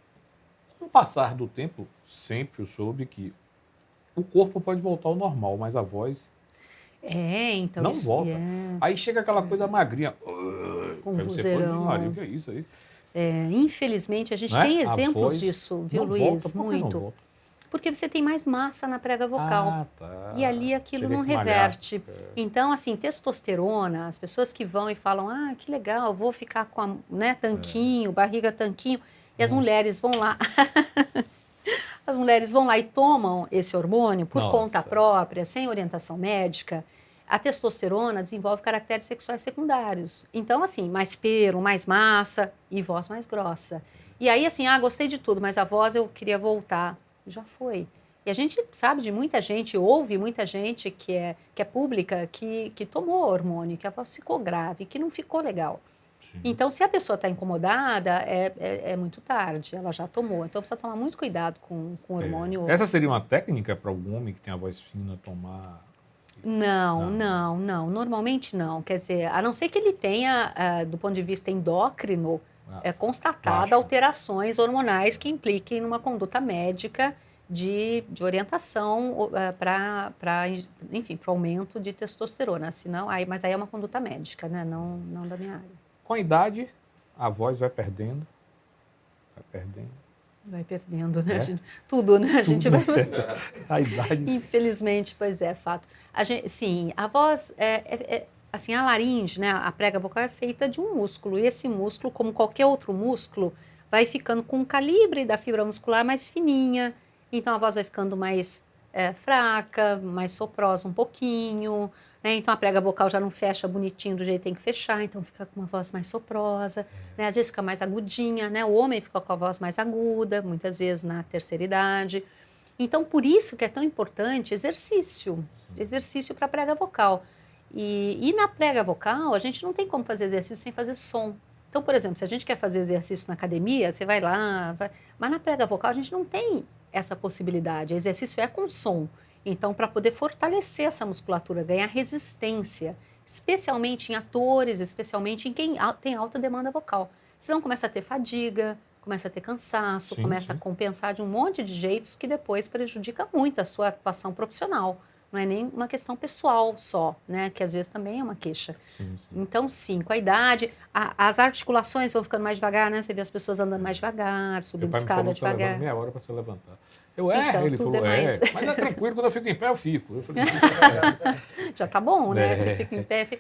Com o passar do tempo, sempre eu soube que o corpo pode voltar ao normal, mas a voz então não isso, volta. Aí chega aquela coisa magrinha. Com aí você vozeirão. Maria, o que é isso aí? Infelizmente, a gente Não é? tem A exemplos voz disso, viu, não Luiz? volta. Por que não Muito. volta? Porque você tem mais massa na prega vocal. Tá. E ali aquilo Teria não que malhar. reverte. Então, assim, testosterona, as pessoas que vão e falam, que legal, vou ficar com tanquinho, barriga tanquinho, e as mulheres vão lá. As mulheres vão lá e tomam esse hormônio por conta própria, sem orientação médica. A testosterona desenvolve caracteres sexuais secundários. Então, assim, mais pelo, mais massa e voz mais grossa. E aí, assim, gostei de tudo, mas a voz eu queria voltar. Já foi. E a gente sabe de muita gente, ouve muita gente que é pública, que tomou hormônio, que a voz ficou grave, que não ficou legal. Sim. Então, se a pessoa está incomodada, é muito tarde, ela já tomou. Então, precisa tomar muito cuidado com o hormônio. Essa seria uma técnica para algum homem que tem a voz fina tomar? Não. Normalmente não. Quer dizer, a não ser que ele tenha, do ponto de vista endócrino, constatada alterações hormonais que impliquem numa conduta médica de orientação para o aumento de testosterona. Senão, mas aí é uma conduta médica, né? Não da minha área. Com a idade, a voz vai perdendo. Vai perdendo, né? Tudo, né? A gente vai... A idade... Infelizmente, pois é, fato. Sim, a voz... assim, a laringe, né? A prega vocal é feita de um músculo. E esse músculo, como qualquer outro músculo, vai ficando com o calibre da fibra muscular mais fininha. Então, a voz vai ficando mais fraca, mais soprosa um pouquinho, né? Então, a prega vocal já não fecha bonitinho do jeito que tem que fechar, então fica com uma voz mais soprosa, né? Às vezes fica mais agudinha, né? O homem fica com a voz mais aguda, muitas vezes na terceira idade. Então, por isso que é tão importante exercício para a prega vocal. E na prega vocal, a gente não tem como fazer exercício sem fazer som. Então, por exemplo, se a gente quer fazer exercício na academia, você vai lá, mas na prega vocal a gente não tem essa possibilidade. O exercício é com som. Então, para poder fortalecer essa musculatura, ganhar resistência, especialmente em atores, especialmente em quem tem alta demanda vocal. Senão começa a ter fadiga, começa a ter cansaço, começa a compensar de um monte de jeitos que depois prejudica muito a sua atuação profissional. Não é nem uma questão pessoal só, né? Que às vezes também é uma queixa. Então, sim, com a idade, as articulações vão ficando mais devagar, né? Você vê as pessoas andando mais devagar, subindo escada devagar. Levando meia hora para se levantar. Então, ele falou, mais... mas é tranquilo, quando eu fico em pé eu fico. Eu falei, já tá bom, né? Você fica em pé,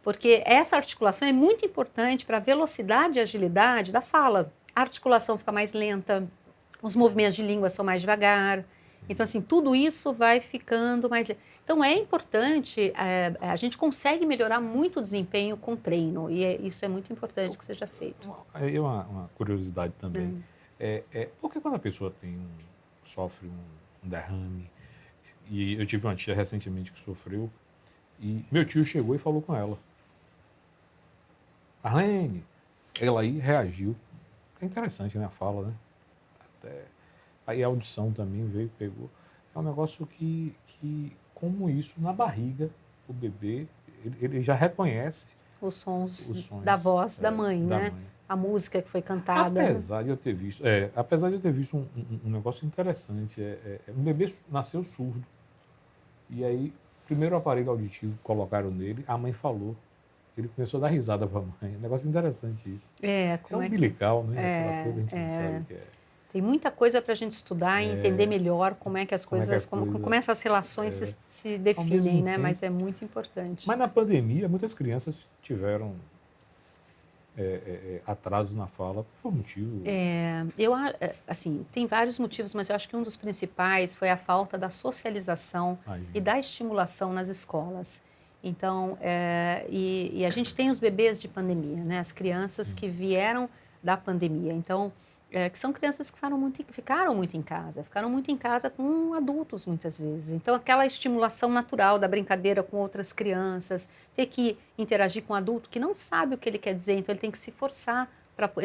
porque essa articulação é muito importante para a velocidade e agilidade da fala. A articulação fica mais lenta, os movimentos de língua são mais devagar. Então, assim, tudo isso vai ficando mais... Então, é importante, a gente consegue melhorar muito o desempenho com treino, e isso é muito importante que seja feito. Uma curiosidade também, porque quando a pessoa sofre um derrame, e eu tive uma tia recentemente que sofreu, e meu tio chegou e falou com ela. Arlene, ela aí reagiu. É interessante, né, a fala, né? Aí a audição também veio, pegou. É um negócio que como isso, na barriga, o bebê, ele já reconhece os sons da voz da mãe, né? Mãe. A música que foi cantada. Apesar de eu ter visto um negócio interessante, um bebê nasceu surdo. E aí, primeiro o aparelho auditivo colocaram nele, a mãe falou. Ele começou a dar risada para a mãe. É um negócio interessante isso. Como é umbilical, né? Aquela coisa a gente não sabe o que é. Tem muita coisa para a gente estudar e entender melhor como é que as coisas, como essas relações se definem, né? Tempo, mas é muito importante. Mas na pandemia, muitas crianças tiveram atraso na fala. Qual foi o motivo? Assim, tem vários motivos, mas eu acho que um dos principais foi a falta da socialização e da estimulação nas escolas. Então, e a gente tem os bebês de pandemia, né? As crianças que vieram da pandemia. Então, que são crianças que ficaram muito em casa com adultos muitas vezes. Então, aquela estimulação natural da brincadeira com outras crianças, ter que interagir com um adulto que não sabe o que ele quer dizer, então ele tem que se forçar.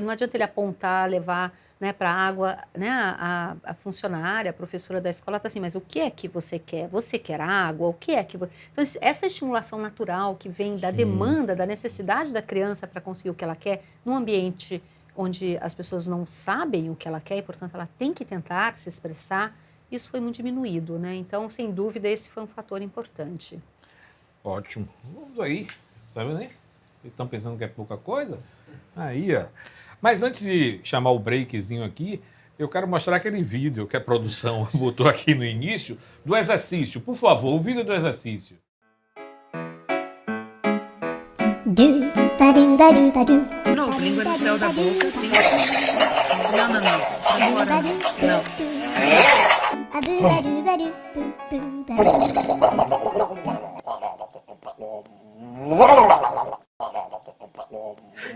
Não adianta ele apontar, levar, né, para a água, né, a funcionária, a professora da escola está assim, mas o que é que você quer? Você quer água? O que é que... Então, essa estimulação natural que vem da demanda, da necessidade da criança para conseguir o que ela quer, num ambiente onde as pessoas não sabem o que ela quer e, portanto, ela tem que tentar se expressar, isso foi muito diminuído, né? Então, sem dúvida, esse foi um fator importante. Ótimo. Vamos aí. Sabe, né? Vocês estão pensando que é pouca coisa? Aí, ó. Mas antes de chamar o breakzinho aqui, eu quero mostrar aquele vídeo que a produção botou aqui no início, do exercício. Por favor, o vídeo do exercício. Não, língua no céu da boca, sim. Não. Agora não.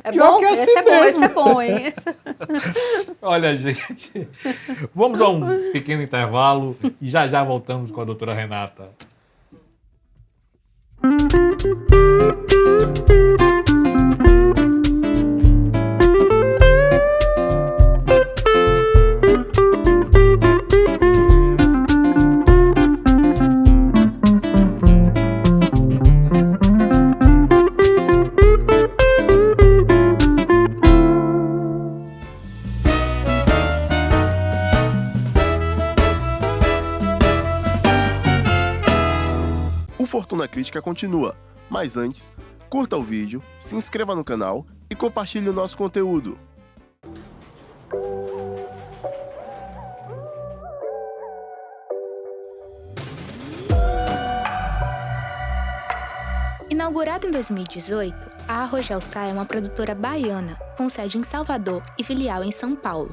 É bom? Esse é bom, hein? Olha, gente, vamos a um pequeno intervalo e já voltamos com a doutora Renata. Fortuna Crítica continua, mas antes, curta o vídeo, se inscreva no canal e compartilhe o nosso conteúdo. Inaugurada em 2018, a Arrojal Sá é uma produtora baiana, com sede em Salvador e filial em São Paulo.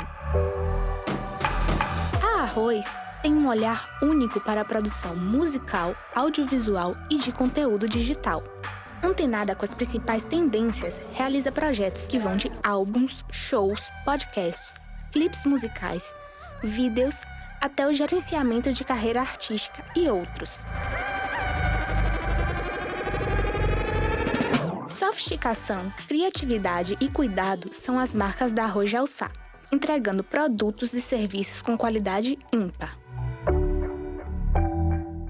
A Arroz tem um olhar único para a produção musical, audiovisual e de conteúdo digital. Antenada com as principais tendências, realiza projetos que vão de álbuns, shows, podcasts, clipes musicais, vídeos, até o gerenciamento de carreira artística e outros. Sofisticação, criatividade e cuidado são as marcas da Rogel Sá, entregando produtos e serviços com qualidade ímpar.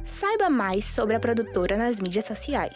Saiba mais sobre a produtora nas mídias sociais.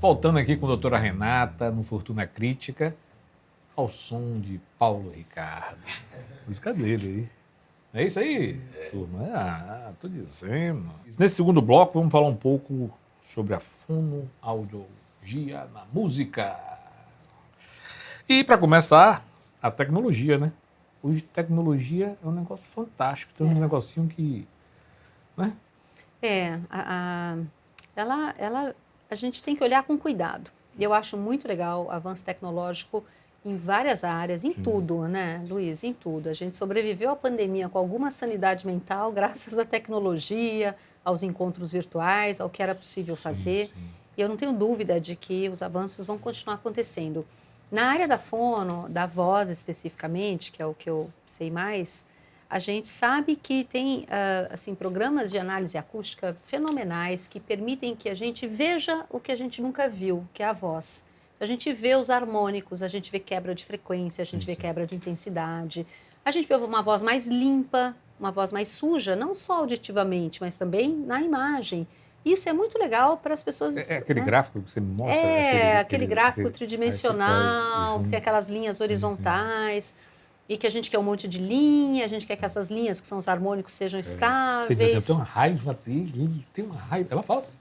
Voltando aqui com a doutora Renata, no Fortuna Crítica, ao som de Paulo Ricardo. Música dele aí. É isso aí, turma? Ah, tô dizendo. Nesse segundo bloco, vamos falar um pouco sobre a fonoaudiologia na música. E, para começar, a tecnologia, né? Hoje, tecnologia é um negócio fantástico. Tem um negocinho que... né? A gente tem que olhar com cuidado. Eu acho muito legal o avanço tecnológico em várias áreas, em tudo, né, Luiz? Em tudo. A gente sobreviveu à pandemia com alguma sanidade mental graças à tecnologia, aos encontros virtuais, ao que era possível fazer. Sim. E eu não tenho dúvida de que os avanços vão continuar acontecendo. Na área da fono, da voz especificamente, que é o que eu sei mais, a gente sabe que tem assim, programas de análise acústica fenomenais que permitem que a gente veja o que a gente nunca viu, que é a voz. A gente vê os harmônicos, a gente vê quebra de frequência, a gente vê quebra de intensidade, a gente vê uma voz mais limpa, uma voz mais suja, não só auditivamente, mas também na imagem. Isso é muito legal para as pessoas... É aquele né? gráfico que você me mostra? Aquele gráfico tridimensional, que tem aquelas linhas horizontais... E que a gente quer um monte de linha, a gente quer que essas linhas, que são os harmônicos, sejam estáveis. Você diz assim, eu tenho uma raiva dele, ele tem uma raiva. Ela fala assim,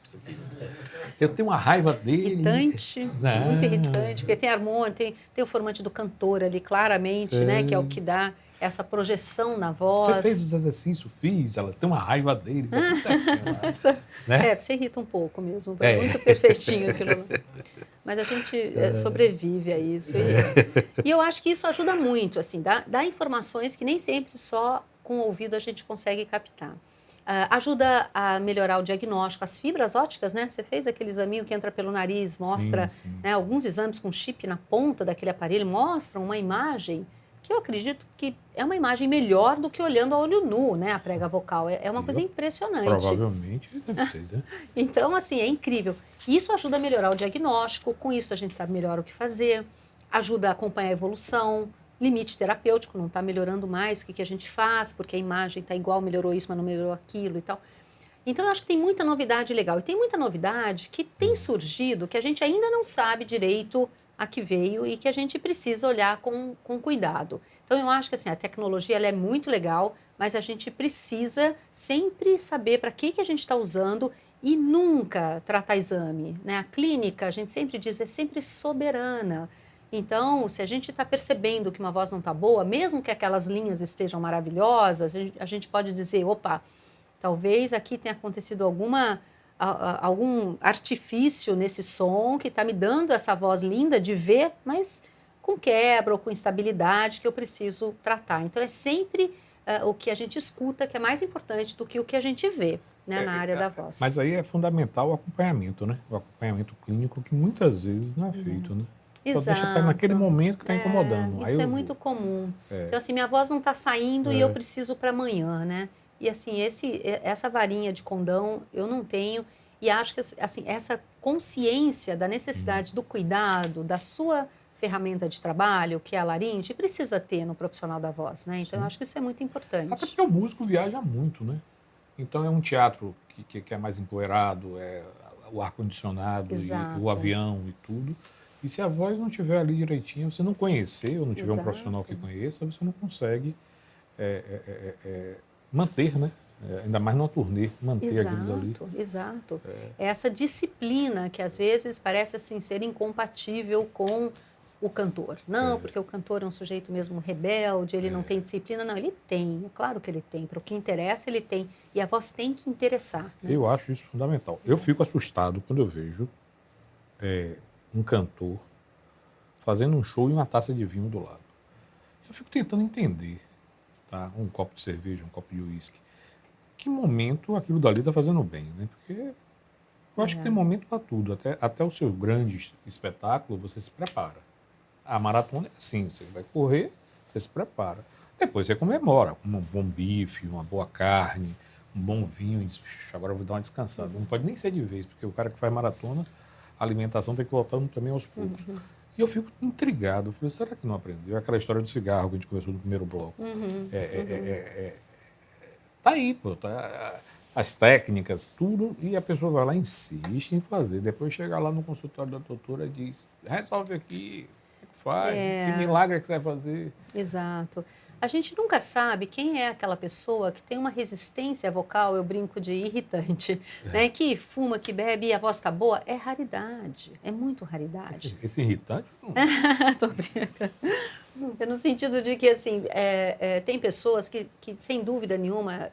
eu tenho uma raiva dele. Irritante, muito irritante, porque tem harmônico, tem o formante do cantor ali, claramente, né, que é o que dá essa projeção na voz. Você fez os exercícios, fiz, ela tem uma raiva dele. Tá tudo certo, né? Você irrita um pouco mesmo, é muito perfeitinho aquilo. Mas a gente sobrevive a isso. E eu acho que isso ajuda muito, assim, dá informações que nem sempre só com o ouvido a gente consegue captar. Ajuda a melhorar o diagnóstico. As fibras ópticas, né? Você fez aquele examinho que entra pelo nariz, mostra né, alguns exames com chip na ponta daquele aparelho, mostram uma imagem que eu acredito que é uma imagem melhor do que olhando a olho nu, né? A prega vocal. É uma coisa impressionante. Provavelmente deve ser, né? Então, assim, é incrível. Isso ajuda a melhorar o diagnóstico, com isso a gente sabe melhor o que fazer, ajuda a acompanhar a evolução, limite terapêutico, não está melhorando mais, o que a gente faz, porque a imagem está igual, melhorou isso, mas não melhorou aquilo e tal. Então, eu acho que tem muita novidade legal. E tem muita novidade que tem surgido, que a gente ainda não sabe direito a que veio e que a gente precisa olhar com cuidado. Então, eu acho que assim, a tecnologia ela é muito legal, mas a gente precisa sempre saber para que a gente está usando e nunca tratar exame, né? A clínica, a gente sempre diz, é sempre soberana. Então, se a gente está percebendo que uma voz não está boa, mesmo que aquelas linhas estejam maravilhosas, a gente pode dizer, opa, talvez aqui tenha acontecido algum artifício nesse som que está me dando essa voz linda de ver, mas com quebra ou com instabilidade que eu preciso tratar. Então, é sempre o que a gente escuta que é mais importante do que o que a gente vê, né, na área da voz. Mas aí é fundamental o acompanhamento, né? O acompanhamento clínico que muitas vezes não é feito, né? Só deixa naquele momento que está incomodando. Isso é muito comum. Então, assim, minha voz não está saindo e eu preciso para amanhã, né? E, assim, essa varinha de condão eu não tenho. E acho que, assim, essa consciência da necessidade do cuidado, da sua ferramenta de trabalho, que é a laringe, precisa ter no profissional da voz, né? Então, eu acho que isso é muito importante. Até porque o músico viaja muito, né? Então, é um teatro que é mais empoeirado, é o ar-condicionado, e o avião e tudo. E se a voz não estiver ali direitinho, você não conhecer, ou não tiver um profissional que conheça, você não consegue manter, né? Ainda mais numa turnê, manter aquilo ali. Exato. Essa disciplina que às vezes parece assim ser incompatível com o cantor. Não, porque o cantor é um sujeito mesmo rebelde, ele não tem disciplina. Não, ele tem, é claro que ele tem. Para o que interessa, ele tem. E a voz tem que interessar. Né? Eu acho isso fundamental. Eu fico assustado quando eu vejo um cantor fazendo um show e uma taça de vinho do lado. Eu fico tentando entender, tá? Um copo de cerveja, um copo de uísque. Que momento aquilo dali está fazendo bem, né? Porque eu acho que tem momento para tudo. Até o seu grande espetáculo, você se prepara. A maratona é assim, você vai correr, você se prepara. Depois você comemora com um bom bife, uma boa carne, um bom vinho. E diz, agora eu vou dar uma descansada. Não pode nem ser de vez, porque o cara que faz maratona, a alimentação tem que voltar também aos poucos. E eu fico intrigado. Eu falei, será que não aprendeu? Aquela história do cigarro que a gente conversou no primeiro bloco. Tá aí, pô. Tá, as técnicas, tudo, e a pessoa vai lá e insiste em fazer. Depois chega lá no consultório da doutora e diz, resolve aqui, o que faz? Que milagre que você vai fazer? Exato. A gente nunca sabe quem é aquela pessoa que tem uma resistência vocal, eu brinco de irritante, né? Que fuma, que bebe e a voz tá boa. É raridade, é muito raridade. Esse irritante? Não. Tô brincando. No sentido de que, assim, tem pessoas que, sem dúvida nenhuma,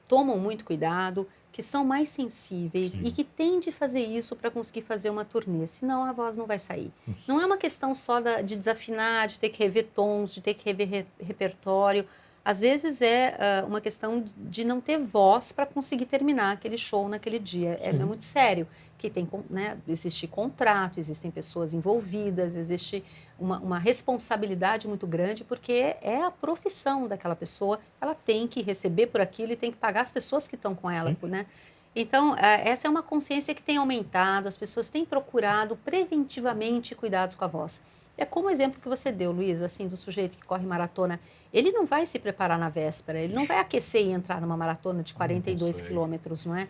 tomam muito cuidado, que são mais sensíveis e que têm de fazer isso para conseguir fazer uma turnê, senão a voz não vai sair. Não é uma questão só de desafinar, de ter que rever tons, de ter que rever repertório. Às vezes é uma questão de não ter voz para conseguir terminar aquele show naquele dia. É muito sério, que tem, né, existe contrato, existem pessoas envolvidas, existe uma responsabilidade muito grande, porque é a profissão daquela pessoa, ela tem que receber por aquilo e tem que pagar as pessoas que estão com ela, né? Então, essa é uma consciência que tem aumentado, as pessoas têm procurado preventivamente cuidados com a voz. É como o exemplo que você deu, Luiz, assim, do sujeito que corre maratona. Ele não vai se preparar na véspera, ele não vai aquecer e entrar numa maratona de 42 quilômetros, não é?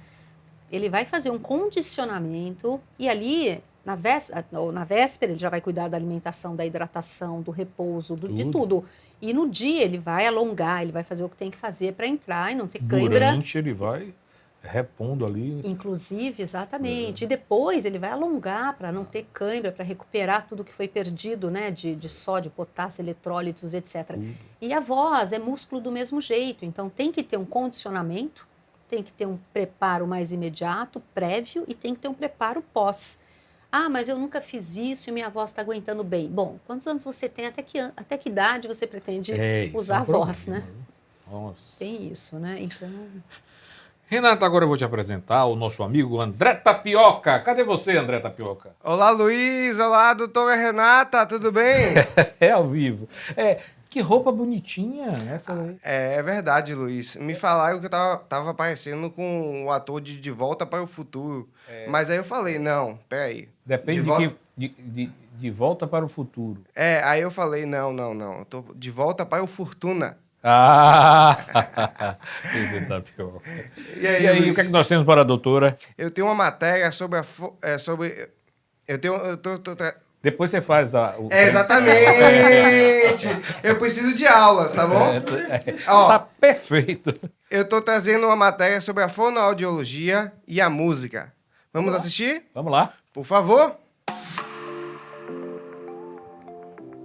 Ele vai fazer um condicionamento e ali, na véspera, ele já vai cuidar da alimentação, da hidratação, do repouso, de tudo. E no dia ele vai alongar, ele vai fazer o que tem que fazer para entrar e não ter cãibra. Durante ele vai repondo ali. Inclusive, exatamente. E depois ele vai alongar para não ter cãibra, para recuperar tudo que foi perdido, né? De sódio, potássio, eletrólitos, etc. E a voz é músculo do mesmo jeito. Então tem que ter um condicionamento, tem que ter um preparo mais imediato, prévio, e tem que ter um preparo pós. Ah, mas eu nunca fiz isso e minha voz está aguentando bem. Bom, quantos anos você tem? Até que idade você pretende usar a voz, né? Nossa. Tem isso, né? Então... Renata, agora eu vou te apresentar o nosso amigo André Tapioca. Cadê você, André Tapioca? Olá, Luiz. Olá, doutora Renata. Tudo bem? É ao vivo. Que roupa bonitinha essa aí. É verdade, Luiz. Me falaram que eu tava aparecendo com o ator de Volta para o Futuro. Mas aí eu falei, não, peraí. Depende de Volta para o Futuro. Aí eu falei, não. Eu tô de volta para o Fortuna. Esse Tapioca. E aí, o que é que nós temos para a doutora? Eu tenho uma matéria sobre Depois você faz Exatamente! Eu preciso de aulas, tá bom? Tá perfeito. Eu tô trazendo uma matéria sobre a fonoaudiologia e a música. Vamos assistir? Vamos lá. Por favor.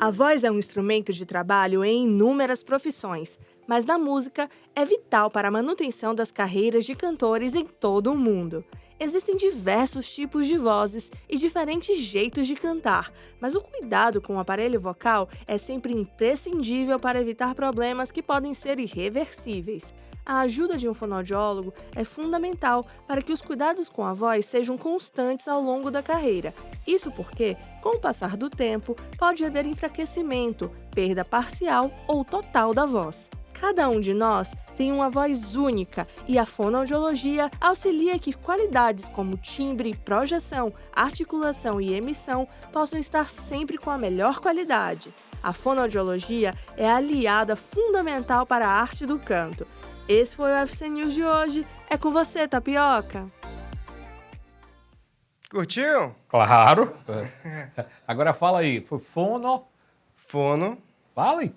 A voz é um instrumento de trabalho em inúmeras profissões, mas na música é vital para a manutenção das carreiras de cantores em todo o mundo. Existem diversos tipos de vozes e diferentes jeitos de cantar, mas o cuidado com o aparelho vocal é sempre imprescindível para evitar problemas que podem ser irreversíveis. A ajuda de um fonoaudiólogo é fundamental para que os cuidados com a voz sejam constantes ao longo da carreira. Isso porque, com o passar do tempo, pode haver enfraquecimento, perda parcial ou total da voz. Cada um de nós tem uma voz única e a fonoaudiologia auxilia que qualidades como timbre, projeção, articulação e emissão possam estar sempre com a melhor qualidade. A fonoaudiologia é a aliada fundamental para a arte do canto. Esse foi o UFC News de hoje. É com você, Tapioca. Curtiu? Claro. Agora fala aí. Foi fono? Fono. Fala aí.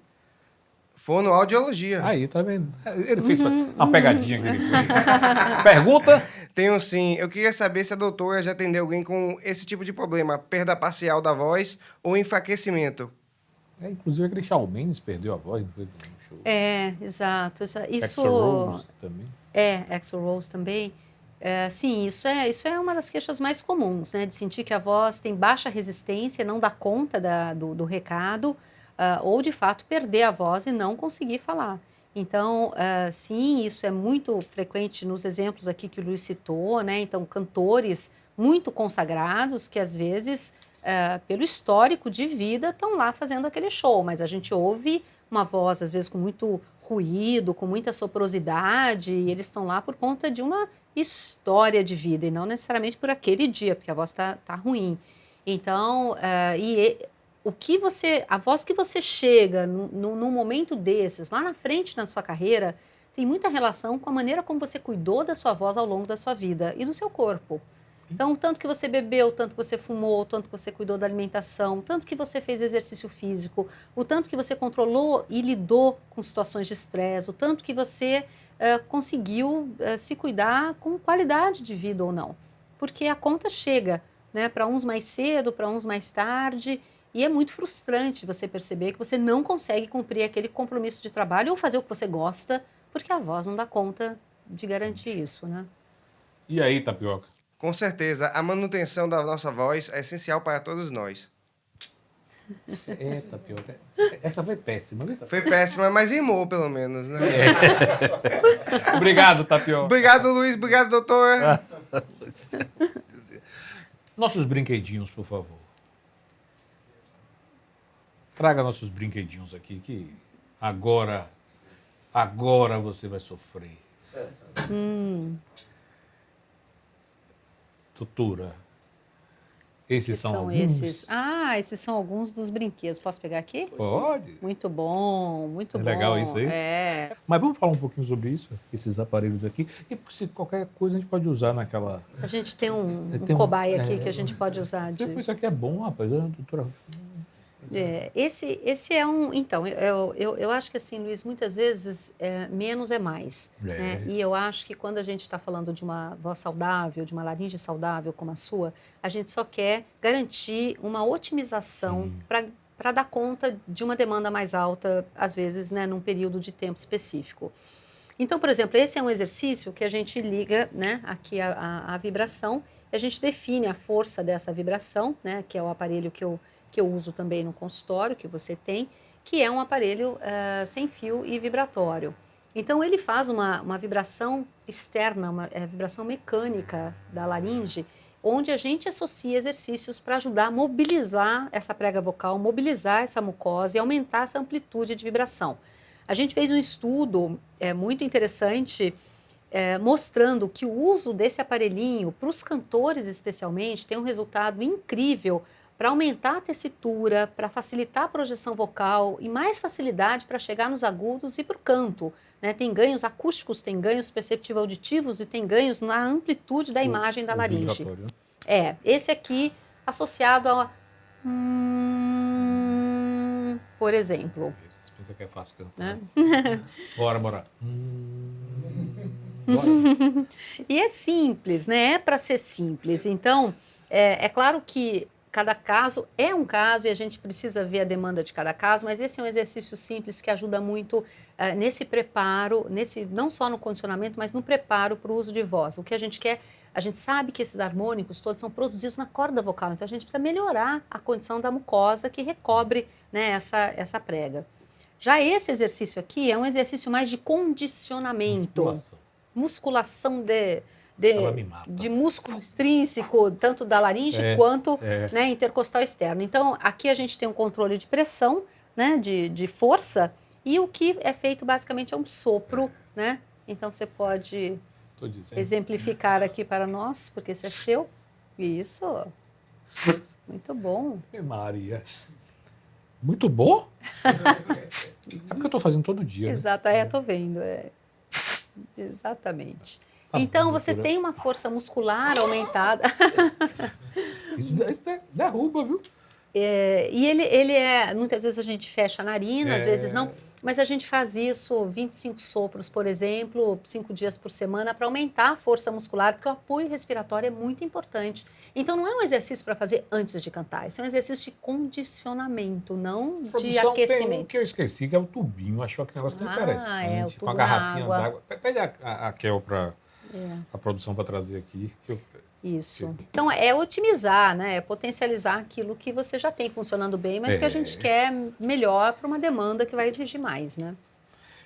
Fonoaudiologia. Aí, tá vendo? Ele fez uma pegadinha que ele fez. Pergunta? Tenho sim. Eu queria saber se a doutora já atendeu alguém com esse tipo de problema, perda parcial da voz ou enfraquecimento. Inclusive, aquele Shawn Mendes perdeu a voz, não foi? No show. Exato. Isso Axl Rose também. Axl Rose também. Sim, isso é uma das queixas mais comuns, né? De sentir que a voz tem baixa resistência, não dá conta do recado, ou de fato perder a voz e não conseguir falar. Então, sim, isso é muito frequente nos exemplos aqui que o Luiz citou, né? Então, cantores muito consagrados que às vezes, pelo histórico de vida, estão lá fazendo aquele show, mas a gente ouve uma voz, às vezes, com muito ruído, com muita soprosidade, e eles estão lá por conta de uma história de vida, e não necessariamente por aquele dia, porque a voz tá ruim. Então, a voz que você chega num momento desses, lá na frente na sua carreira, tem muita relação com a maneira como você cuidou da sua voz ao longo da sua vida e do seu corpo. Então, tanto que você bebeu, tanto que você fumou, tanto que você cuidou da alimentação, tanto que você fez exercício físico, o tanto que você controlou e lidou com situações de estresse, o tanto que você conseguiu se cuidar com qualidade de vida ou não. Porque a conta chega, né, para uns mais cedo, para uns mais tarde, e é muito frustrante você perceber que você não consegue cumprir aquele compromisso de trabalho ou fazer o que você gosta, porque a voz não dá conta de garantir isso, né? E aí, Tapioca? Com certeza, a manutenção da nossa voz é essencial para todos nós. Tapioca. Essa foi péssima, viu, Tapioca? Foi péssima, mas rimou pelo menos, né? Obrigado, Tapioca. Obrigado, Luiz. Obrigado, doutora. Nossos brinquedinhos, por favor. Traga nossos brinquedinhos aqui, que agora você vai sofrer. Doutora, esses são alguns? Esses são alguns dos brinquedos. Posso pegar aqui? Pode. Muito bom, muito bom. É legal isso aí? Mas vamos falar um pouquinho sobre isso, esses aparelhos aqui. E se qualquer coisa a gente pode usar naquela... A gente tem um cobaia aqui que a gente pode usar. Isso aqui é bom, rapaz, doutora. Esse é um... Então, eu acho que assim, Luiz, muitas vezes menos é mais. Né? E eu acho que quando a gente está falando de uma voz saudável, de uma laringe saudável como a sua, a gente só quer garantir uma otimização para dar conta de uma demanda mais alta, às vezes, né, num período de tempo específico. Então, por exemplo, esse é um exercício que a gente liga, né, aqui a vibração, e a gente define a força dessa vibração, né, que é o aparelho que eu uso também no consultório, que você tem, que é um aparelho sem fio e vibratório. Então, ele faz uma vibração externa, uma vibração mecânica da laringe, onde a gente associa exercícios para ajudar a mobilizar essa prega vocal, mobilizar essa mucosa e aumentar essa amplitude de vibração. A gente fez um estudo muito interessante mostrando que o uso desse aparelhinho, para os cantores especialmente, tem um resultado incrível para aumentar a tessitura, para facilitar a projeção vocal e mais facilidade para chegar nos agudos e para o canto. Né? Tem ganhos acústicos, tem ganhos perceptivo-auditivos e tem ganhos na amplitude da imagem da laringe. Esse aqui associado a... por exemplo. Você pensa que é fácil cantar. Né? Bora. Bora. E é simples, né? É para ser simples. Então, é claro que cada caso é um caso e a gente precisa ver a demanda de cada caso, mas esse é um exercício simples que ajuda muito nesse preparo, não só no condicionamento, mas no preparo para o uso de voz. O que a gente quer, a gente sabe que esses harmônicos todos são produzidos na corda vocal, então a gente precisa melhorar a condição da mucosa que recobre, né, essa prega. Já esse exercício aqui é um exercício mais de condicionamento. Musculação de músculo extrínseco, tanto da laringe quanto né, intercostal externo. Então, aqui a gente tem um controle de pressão, né, de força, e o que é feito basicamente é um sopro, né? Então, você pode exemplificar aqui para nós, porque esse é seu. Isso. Muito bom. Maria. Muito bom? É porque eu estou fazendo todo dia. Exato, né? estou vendo. Exatamente. Então, você tem uma força muscular aumentada. Isso derruba, viu? E ele muitas vezes a gente fecha a narina, às vezes não. Mas a gente faz isso 25 sopros, por exemplo, 5 dias por semana, para aumentar a força muscular, porque o apoio respiratório é muito importante. Então, não é um exercício para fazer antes de cantar, esse é um exercício de condicionamento, não de Produção, tem um aquecimento. que eu esqueci, que é o tubinho. Achei aquele negócio tão interessante. é, o Com tubo a na garrafinha água. d'água. Pede a Kel para É. a produção para trazer aqui. Isso. Sim. Então, é otimizar, né? É potencializar aquilo que você já tem funcionando bem, mas que a gente quer melhor para uma demanda que vai exigir mais, né?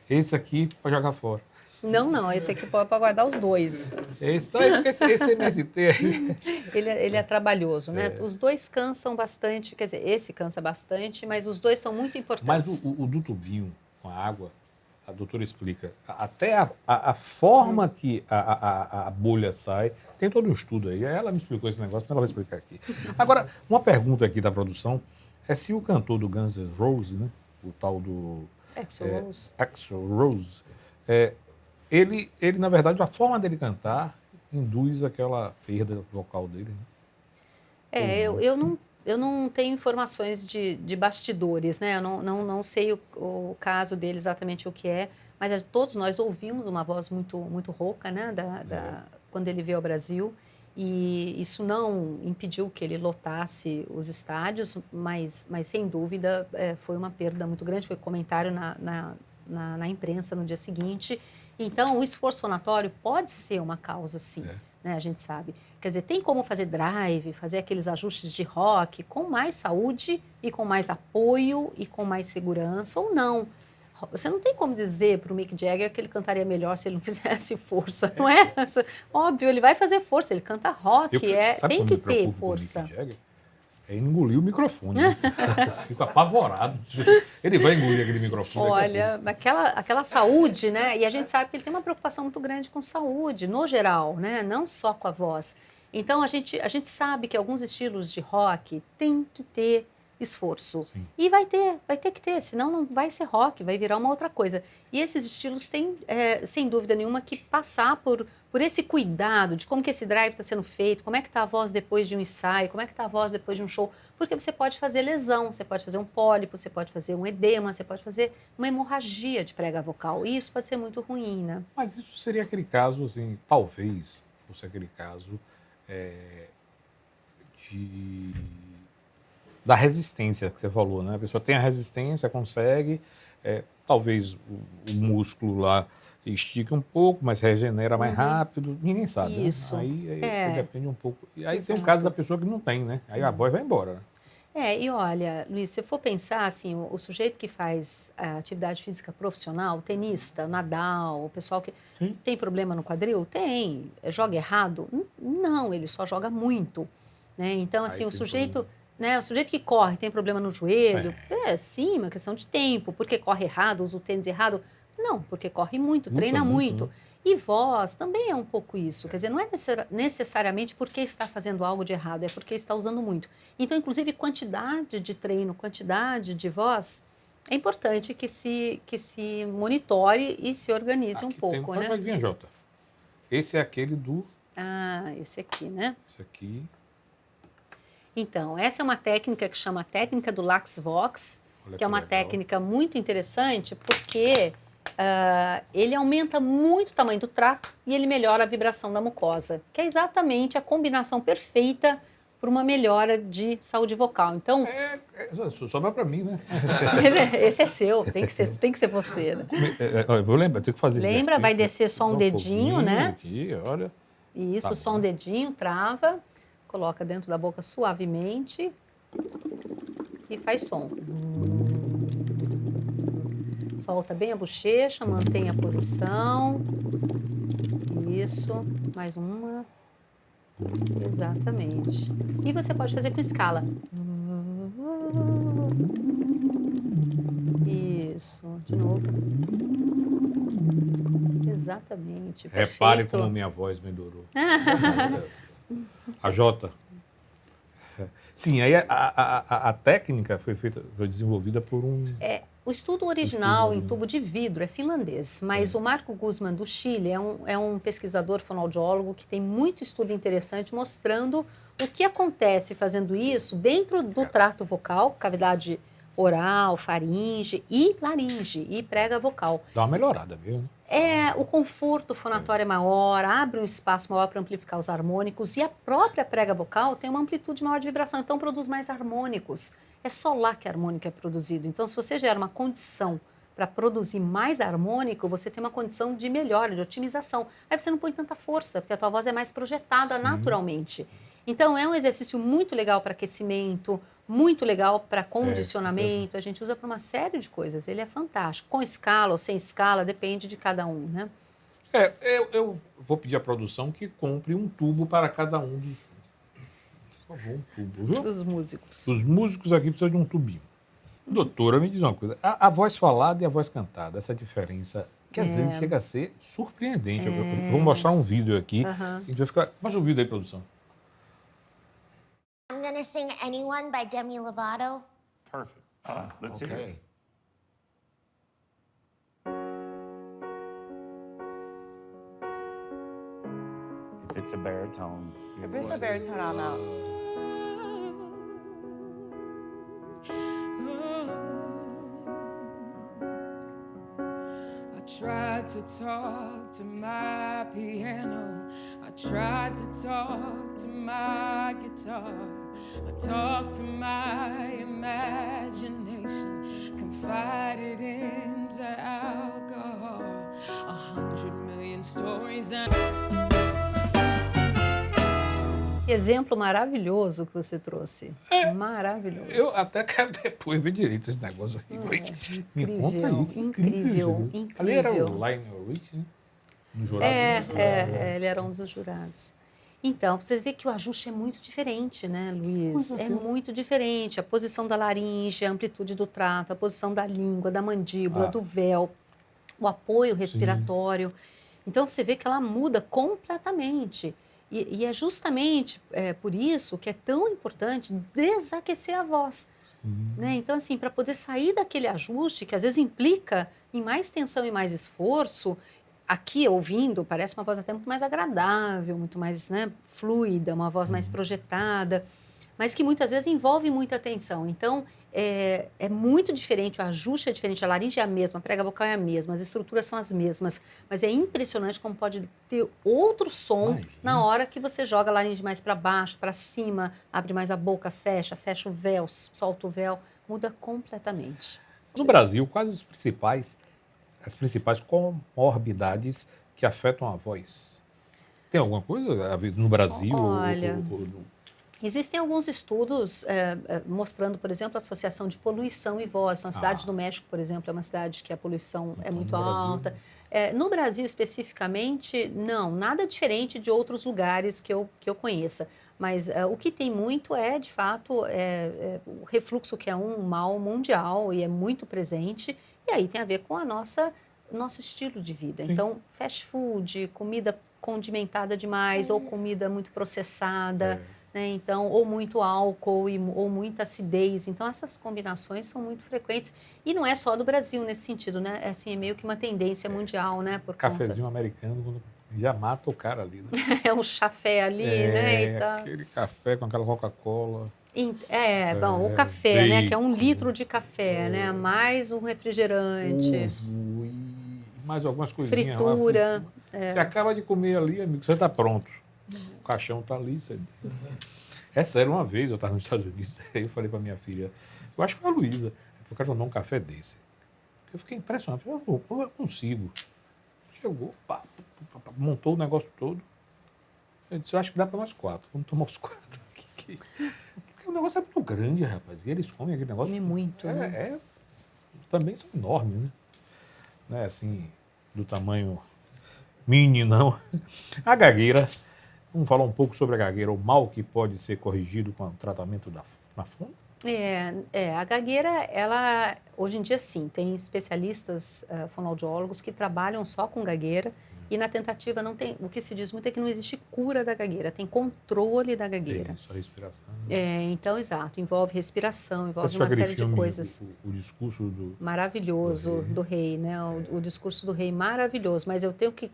Esse aqui para jogar fora. Não, esse aqui pode para guardar os dois. Esse, então, porque esse MST aí. Ele é trabalhoso, né? Os dois cansam bastante, quer dizer, esse cansa bastante, mas os dois são muito importantes. Mas o do tubinho com a água, a doutora explica, até a forma que a bolha sai, tem todo um estudo aí. Ela me explicou esse negócio, mas ela vai explicar aqui. Agora, uma pergunta aqui da produção é se o cantor do Guns N' Roses, né, o tal do Axl Rose, ele, na verdade, a forma dele cantar induz aquela perda vocal dele. Né? Eu não tenho informações de bastidores, né? Eu não sei o caso dele exatamente o que é, mas todos nós ouvimos uma voz muito, muito rouca, né? Quando ele veio ao Brasil, e isso não impediu que ele lotasse os estádios, mas sem dúvida foi uma perda muito grande, foi comentário na imprensa no dia seguinte. Então, o esforço fonatório pode ser uma causa, sim, né? A gente sabe. Quer dizer, tem como fazer drive, fazer aqueles ajustes de rock com mais saúde e com mais apoio e com mais segurança, ou não. Você não tem como dizer para o Mick Jagger que ele cantaria melhor se ele não fizesse força, não é? Óbvio, ele vai fazer força, ele canta rock, tem que ter força. Mick Jagger? É engolir o microfone. Né? Eu fico apavorado. Ele vai engolir aquele microfone. Olha, aquela saúde, né? E a gente sabe que ele tem uma preocupação muito grande com saúde, no geral, né? Não só com a voz. Então, a gente sabe que alguns estilos de rock têm que ter esforço. Sim. E vai ter que ter, senão não vai ser rock, vai virar uma outra coisa. E esses estilos têm, sem dúvida nenhuma, que passar por esse cuidado de como que esse drive está sendo feito, como é que está a voz depois de um ensaio, como é que está a voz depois de um show, porque você pode fazer lesão, você pode fazer um pólipo, você pode fazer um edema, você pode fazer uma hemorragia de prega vocal, e isso pode ser muito ruim, né? Mas isso seria aquele caso, assim, talvez fosse aquele caso da resistência que você falou, né? A pessoa tem a resistência, consegue, talvez o músculo lá estica um pouco, mas regenera mais rápido, ninguém sabe. Isso. Né? Aí depende um pouco. E aí tem o caso da pessoa que não tem, né? Aí a voz vai embora. Né? E olha, Luiz, se for pensar assim, o sujeito que faz atividade física profissional, o tenista, o Nadal, o pessoal que tem problema no quadril, tem. Joga errado? Não, ele só joga muito. Né? Então, assim, o sujeito que corre tem problema no joelho, sim, uma questão de tempo. Porque corre errado, usa o tênis errado? Não, porque corre muito, treina muito. Né? E voz também é um pouco isso. Quer dizer, não é necessariamente porque está fazendo algo de errado, é porque está usando muito. Então, inclusive, quantidade de treino, quantidade de voz, é importante que se monitore e se organize um pouco. Né? Vai vir, Jota. Esse é aquele do... esse aqui, né? Esse aqui... Então, essa é uma técnica que chama técnica do Lax Vox, que é uma técnica muito interessante porque ele aumenta muito o tamanho do trato e ele melhora a vibração da mucosa, que é exatamente a combinação perfeita para uma melhora de saúde vocal. Então, sobra para mim, né? Esse é seu, tem que ser você. Né? Eu vou lembrar, tenho que fazer isso. Lembra, vai descer só um dedinho, né? Aqui, olha. Isso, só um dedinho, trava. Coloca dentro da boca suavemente e faz som. Solta bem a bochecha, mantém a posição. Isso, mais uma. Exatamente. E você pode fazer com escala. Isso, de novo. Exatamente. Repare perfeito. como minha voz melhorou. A Jota. Sim, aí a técnica foi desenvolvida por um... O estudo original em tubo de vidro é finlandês, mas o Marco Guzman do Chile é um pesquisador fonoaudiólogo que tem muito estudo interessante mostrando o que acontece fazendo isso dentro do trato vocal, cavidade oral, faringe e laringe e prega vocal. Dá uma melhorada, viu? O conforto fonatório é maior, abre um espaço maior para amplificar os harmônicos e a própria prega vocal tem uma amplitude maior de vibração, então produz mais harmônicos. É só lá que harmônico é produzido. Então, se você gera uma condição para produzir mais harmônico, você tem uma condição de melhora, de otimização. Aí você não põe tanta força, porque a tua voz é mais projetada naturalmente. Então, é um exercício muito legal para aquecimento, muito legal para condicionamento, a gente usa para uma série de coisas, ele é fantástico. Com escala ou sem escala, depende de cada um, né? Eu vou pedir à produção que compre um tubo para cada um dos... Por favor, um tubo, viu? Dos músicos. Os músicos aqui precisam de um tubinho. Doutora, me diz uma coisa, a voz falada e a voz cantada, essa diferença, que às vezes chega a ser surpreendente. Eu vou mostrar um vídeo aqui, a gente vai ficar... Mostra o vídeo aí, produção. I'm gonna sing Anyone by Demi Lovato. Perfect. Let's hear it. If it's a baritone. If it's a baritone, I'll know. I tried to talk to my piano. I tried to talk to my guitar. I talked to my imagination, confided into alcohol. 100 million stories and... Exemplo maravilhoso que você trouxe. Maravilhoso. Eu até quero depois ver direito esse negócio aí. Me conta aí. Incrível. Ali era o Lionel Richie, né? No jurado. Ele era um dos jurados. Então, você vê que o ajuste é muito diferente, né, Luiz? É muito diferente. A posição da laringe, a amplitude do trato, a posição da língua, da mandíbula, do véu, o apoio respiratório. Então, você vê que ela muda completamente. E é justamente por isso que é tão importante desaquecer a voz. Né? Então, assim, para poder sair daquele ajuste, que às vezes implica em mais tensão e mais esforço, aqui, ouvindo, parece uma voz até muito mais agradável, muito mais, né, fluida, uma voz mais projetada, mas que muitas vezes envolve muita tensão. Então, é muito diferente, o ajuste é diferente, a laringe é a mesma, a prega vocal é a mesma, as estruturas são as mesmas, mas é impressionante como pode ter outro som na hora que você joga a laringe mais para baixo, para cima, abre mais a boca, fecha o véu, solta o véu, muda completamente. No Brasil, quais as principais comorbidades que afetam a voz? Tem alguma coisa a ver no Brasil? Olha, existem alguns estudos mostrando, por exemplo, a associação de poluição e voz. A cidade do México, por exemplo, é uma cidade que a poluição é muito alta. No Brasil, especificamente, não. Nada diferente de outros lugares que eu conheça. Mas o que tem muito de fato, o refluxo, que é um mal mundial e é muito presente. E aí tem a ver com nosso estilo de vida. Sim. Então, fast food, comida condimentada demais ou comida muito processada. Né? Então, ou muito álcool ou muita acidez. Então, essas combinações são muito frequentes. E não é só do Brasil nesse sentido, né? É meio que uma tendência mundial, né? Cafezinho americano já mata o cara ali, né? É um chafé ali, né? E tá... aquele café com aquela Coca-Cola. Bom, o café, bacon, né? Que é 1 litro de café, né? Mais um refrigerante. Uvo e mais algumas coisinhas. Fritura. Você acaba de comer ali, amigo, você está pronto. O caixão está ali. É sério, uma vez eu estava nos Estados Unidos, aí eu falei para minha filha, eu acho que foi a Luísa, eu quero tomar um café desse. Eu fiquei impressionado, eu falei, eu consigo. Chegou, montou o negócio todo. Eu disse, eu acho que dá para nós 4, vamos tomar os 4. Porque o negócio é muito grande, rapaz, e eles comem aquele negócio. Come muito, né? Também são enormes, né? Não é assim, do tamanho mini, não. A gagueira. Vamos falar um pouco sobre a gagueira, o mal que pode ser corrigido com o tratamento na fono? A gagueira, ela, hoje em dia sim, tem especialistas fonoaudiólogos que trabalham só com gagueira E na tentativa não tem, o que se diz muito é que não existe cura da gagueira, tem controle da gagueira. Isso, a respiração. Então, exato, envolve respiração, envolve Você uma aquele série de filme, coisas. O discurso do... Maravilhoso do rei, né? O discurso do rei maravilhoso, mas eu tenho que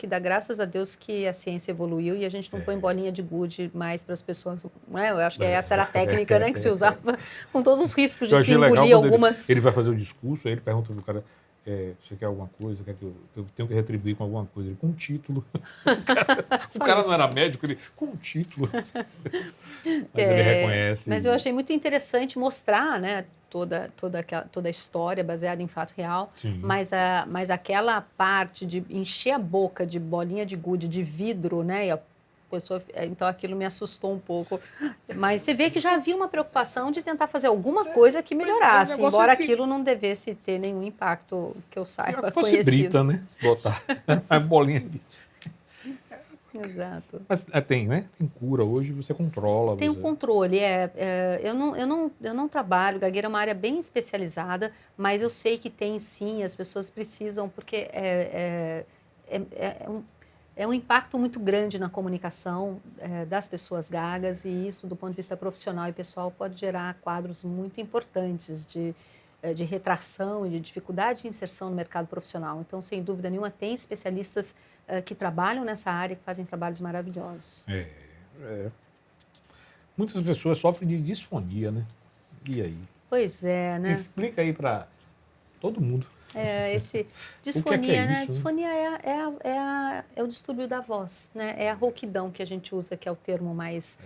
dar graças a Deus que a ciência evoluiu e a gente não põe bolinha de gude mais para as pessoas, né? Eu acho que essa era a técnica, né, que se usava com todos os riscos de se engolir algumas... Ele vai fazer o discurso, aí ele pergunta pro cara, você quer alguma coisa? Quer que eu tenho que retribuir com alguma coisa? Ele, com um título. O cara não era médico, ele, com um título. Mas ele reconhece. Mas eu achei muito interessante mostrar, né, toda a história baseada em fato real, mas aquela parte de encher a boca de bolinha de gude, de vidro, né, e a pessoa, então aquilo me assustou um pouco. Mas você vê que já havia uma preocupação de tentar fazer alguma coisa que melhorasse, embora aquilo não devesse ter nenhum impacto que eu saiba fosse conhecido. brita, né? Botar a bolinha de... Exato. Mas tem, né? Tem cura hoje, você controla. Tem um controle, eu não trabalho, gagueira é uma área bem especializada, mas eu sei que tem sim, as pessoas precisam, porque é um impacto muito grande na comunicação das pessoas gagas, e isso, do ponto de vista profissional e pessoal, pode gerar quadros muito importantes de retração e de dificuldade de inserção no mercado profissional. Então, sem dúvida nenhuma, tem especialistas que trabalham nessa área, que fazem trabalhos maravilhosos. Muitas pessoas sofrem de disfonia, né? E aí? Pois é, né? Explica aí para todo mundo. Disfonia, né? Isso, Disfonia é o distúrbio da voz, né? É a rouquidão que a gente usa, que é o termo mais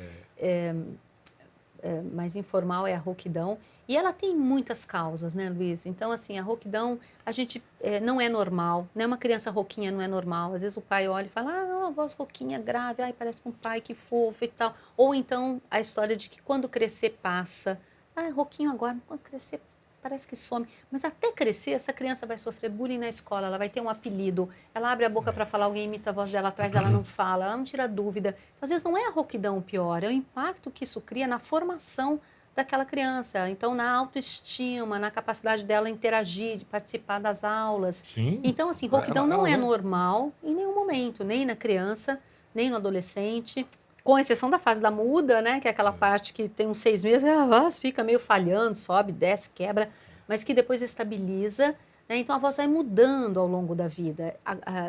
informal, é a rouquidão. E ela tem muitas causas, né, Luiz? Então, assim, a rouquidão, a gente não é normal, né? Uma criança rouquinha não é normal. Às vezes o pai olha e fala, uma voz rouquinha grave, parece com um pai, que fofo e tal. Ou então a história de que quando crescer passa. Rouquinho agora, quando crescer parece que some. Mas até crescer, essa criança vai sofrer bullying na escola, ela vai ter um apelido, ela abre a boca para falar, alguém imita a voz dela atrás, ela não fala, ela não tira dúvida. Então, às vezes, não é a rouquidão o pior, é o impacto que isso cria na formação daquela criança. Então, na autoestima, na capacidade dela interagir, de participar das aulas. Sim. Então, assim, rouquidão não é normal em nenhum momento, nem na criança, nem no adolescente, com exceção da fase da muda, né, que é aquela parte que tem uns 6 meses, a voz fica meio falhando, sobe, desce, quebra, mas que depois estabiliza, né? Então a voz vai mudando ao longo da vida,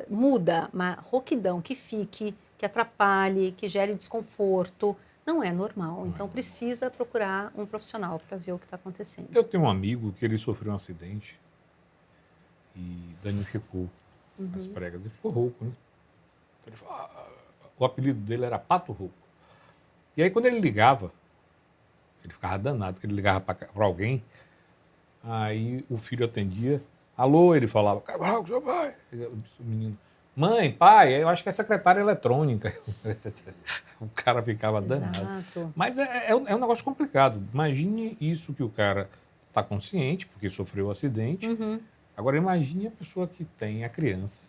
muda, uma rouquidão que fique, que atrapalhe, que gere desconforto, não é normal. Então precisa procurar um profissional para ver o que está acontecendo. Eu tenho um amigo que ele sofreu um acidente e danificou as pregas, e ficou rouco, né? Então, ele falou, o apelido dele era Pato Rouco. E aí, quando ele ligava, ele ficava danado, que ele ligava para alguém, aí o filho atendia, alô, ele falava, Cabral, seu pai. O menino, mãe, pai, eu acho que é secretária eletrônica. O cara ficava danado. Mas é um negócio complicado. Imagine isso que o cara está consciente, porque sofreu o acidente. Agora, imagine a pessoa que tem a criança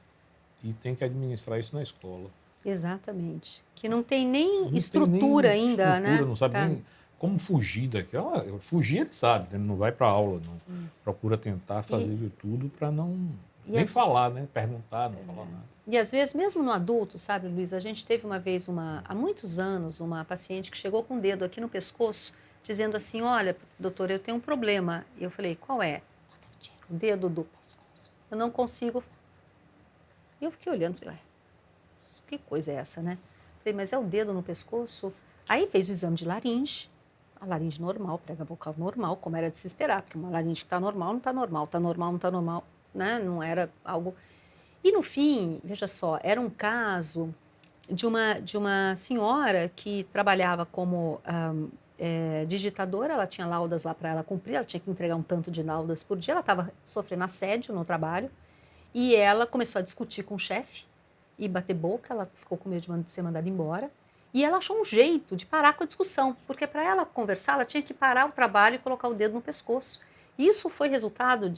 e tem que administrar isso na escola. Exatamente. Que não tem nem estrutura ainda, né? Não sabe nem como fugir daquilo. Fugir ele sabe, ele não vai para aula, não. Procura tentar fazer de tudo para não nem falar, né? Perguntar, não falar nada. E às vezes, mesmo no adulto, sabe, Luiz, a gente teve uma vez, há muitos anos, uma paciente que chegou com o dedo aqui no pescoço, dizendo assim, olha, doutor, eu tenho um problema. E eu falei, qual é? O dedo do pescoço. Eu não consigo. E eu fiquei olhando, falei, que coisa é essa, né? Falei, mas é o dedo no pescoço? Aí fez o exame de laringe, a laringe normal, prega vocal normal, como era de se esperar, porque uma laringe que está normal, não está normal, está normal, não está normal, né? Não era algo... E no fim, veja só, era um caso de uma senhora que trabalhava como digitadora, ela tinha laudas lá para ela cumprir, ela tinha que entregar um tanto de laudas por dia, ela estava sofrendo assédio no trabalho, e ela começou a discutir com o chefe, e bater boca, ela ficou com medo de ser mandada embora, e ela achou um jeito de parar com a discussão, porque para ela conversar, ela tinha que parar o trabalho e colocar o dedo no pescoço. Isso foi resultado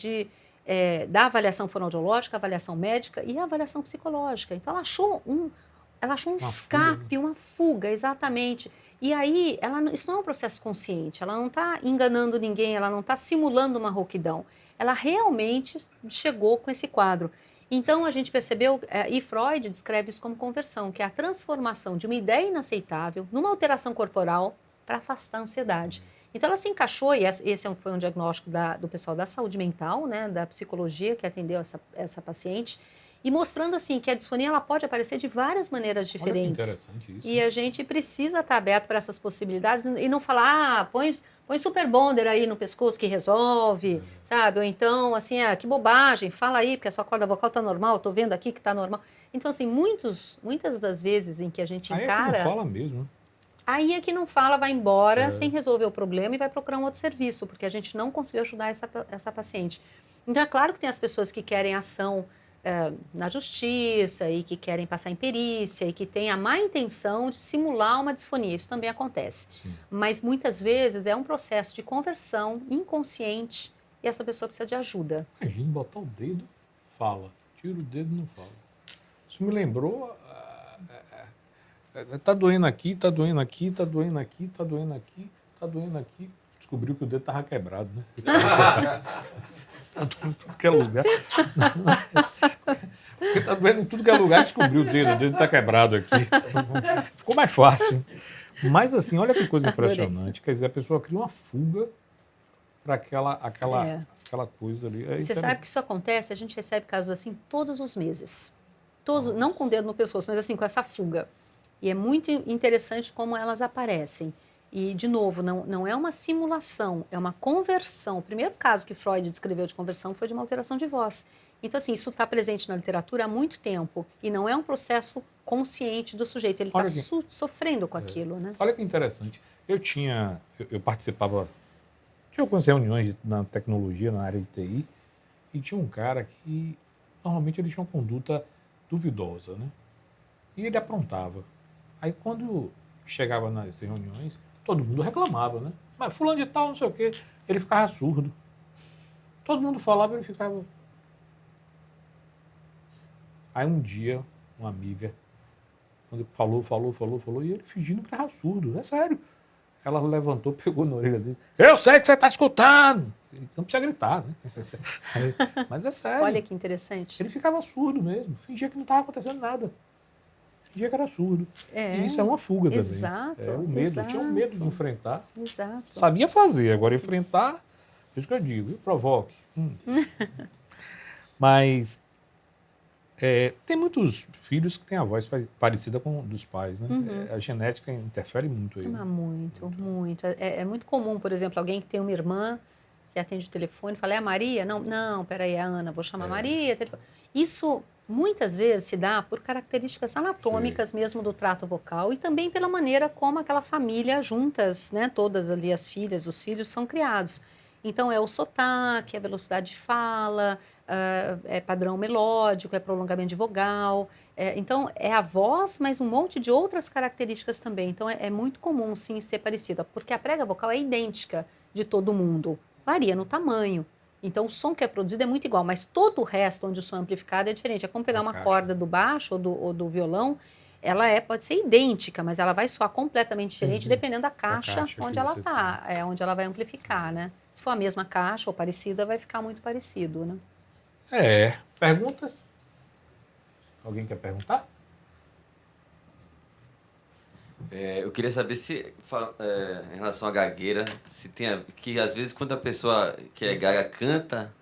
da avaliação fonoaudiológica, avaliação médica e a avaliação psicológica. Então, ela achou um escape, uma fuga, exatamente. E aí, isso não é um processo consciente, ela não está enganando ninguém, ela não está simulando uma rouquidão. Ela realmente chegou com esse quadro. Então, a gente percebeu, e Freud descreve isso como conversão, que é a transformação de uma ideia inaceitável numa alteração corporal para afastar a ansiedade. Então, ela se encaixou, e esse foi um diagnóstico do pessoal da saúde mental, né, da psicologia, que atendeu essa paciente, e mostrando assim que a disfonia ela pode aparecer de várias maneiras diferentes. Olha que interessante isso. E a gente precisa estar aberto para essas possibilidades e não falar, põe super bonder aí no pescoço que resolve, sabe? Ou então, assim, que bobagem, fala aí, porque a sua corda vocal está normal, estou vendo aqui que está normal. Então, assim, muitas das vezes em que a gente encara... Aí é que não fala mesmo. Aí é que não fala, vai embora sem resolver o problema e vai procurar um outro serviço, porque a gente não conseguiu ajudar essa paciente. Então, é claro que tem as pessoas que querem ação na justiça e que querem passar em perícia e que têm a má intenção de simular uma disfonia. Isso também acontece. Sim. Mas muitas vezes é um processo de conversão inconsciente e essa pessoa precisa de ajuda. Imagina, botar o dedo, fala. Tira o dedo, não fala. Isso me lembrou... Tá doendo aqui, tá doendo aqui, tá doendo aqui, tá doendo aqui, tá doendo aqui. Descobriu que o dedo tava quebrado, né? Tá doendo em tudo que é lugar. Porque tá doendo em tudo que é lugar, descobriu o dedo tá quebrado aqui. Ficou mais fácil. Mas assim, olha que coisa impressionante. Quer dizer, a pessoa cria uma fuga para aquela coisa ali. Você sabe que isso acontece, a gente recebe casos assim todos os meses. Todos, não com o dedo no pescoço, mas assim, com essa fuga. E é muito interessante como elas aparecem. E, de novo, não é uma simulação, é uma conversão. O primeiro caso que Freud descreveu de conversão foi de uma alteração de voz. Então, assim, isso está presente na literatura há muito tempo. E não é um processo consciente do sujeito. Ele está sofrendo com aquilo, né? Olha que interessante. Eu participava de algumas reuniões na tecnologia, na área de TI, e tinha um cara que, normalmente, ele tinha uma conduta duvidosa, né? E ele aprontava. Aí, quando chegava nas reuniões, todo mundo reclamava, né? Mas fulano de tal, não sei o quê. Ele ficava surdo. Todo mundo falava e ele ficava... Aí, um dia, uma amiga, quando falou, e ele fingindo que estava surdo. É sério. Ela levantou, pegou na orelha dele. Eu sei que você está escutando! Ele não precisa gritar, né? Aí, mas é sério. Olha que interessante. Ele ficava surdo mesmo. Fingia que não estava acontecendo nada. Fingia que era surdo. E isso é uma fuga também. Exato. É o medo. Exato. Tinha um medo de enfrentar. Exato. Sabia fazer. Agora, enfrentar, isso que eu digo. Provoque. Mas tem muitos filhos que têm a voz parecida com a dos pais, né? A genética interfere muito aí. Muito. É muito comum, por exemplo, alguém que tem uma irmã que atende o telefone e fala, é a Maria? Não, peraí, é a Ana, vou chamar a Maria. Isso... muitas vezes se dá por características anatômicas mesmo do trato vocal e também pela maneira como aquela família juntas, né, todas ali as filhas, os filhos são criados. Então é o sotaque, a velocidade de fala, é padrão melódico, é prolongamento de vogal. Então é a voz, mas um monte de outras características também. Então é muito comum sim ser parecida, porque a prega vocal é idêntica de todo mundo, varia no tamanho. Então, o som que é produzido é muito igual, mas todo o resto onde o som é amplificado é diferente. É como pegar uma corda do baixo ou do violão, ela pode ser idêntica, mas ela vai soar completamente diferente dependendo da caixa onde ela está, onde ela vai amplificar, né? Se for a mesma caixa ou parecida, vai ficar muito parecido, né? Perguntas? Alguém quer perguntar? Eu queria saber se, em relação à gagueira, se tem que às vezes quando a pessoa que é gaga canta,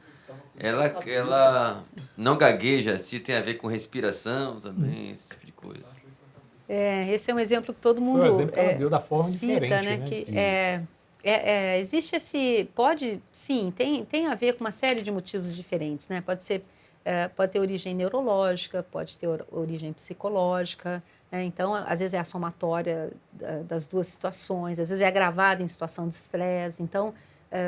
ela não gagueja, se tem a ver com respiração também, esse tipo de coisa. Esse é um exemplo que todo mundo Foi o exemplo que ela deu da forma cita, diferente, né? Que existe tem a ver com uma série de motivos diferentes, né? Pode ter origem neurológica, pode ter origem psicológica, né? Então, às vezes é a somatória das duas situações, às vezes é agravada em situação de estresse. Então,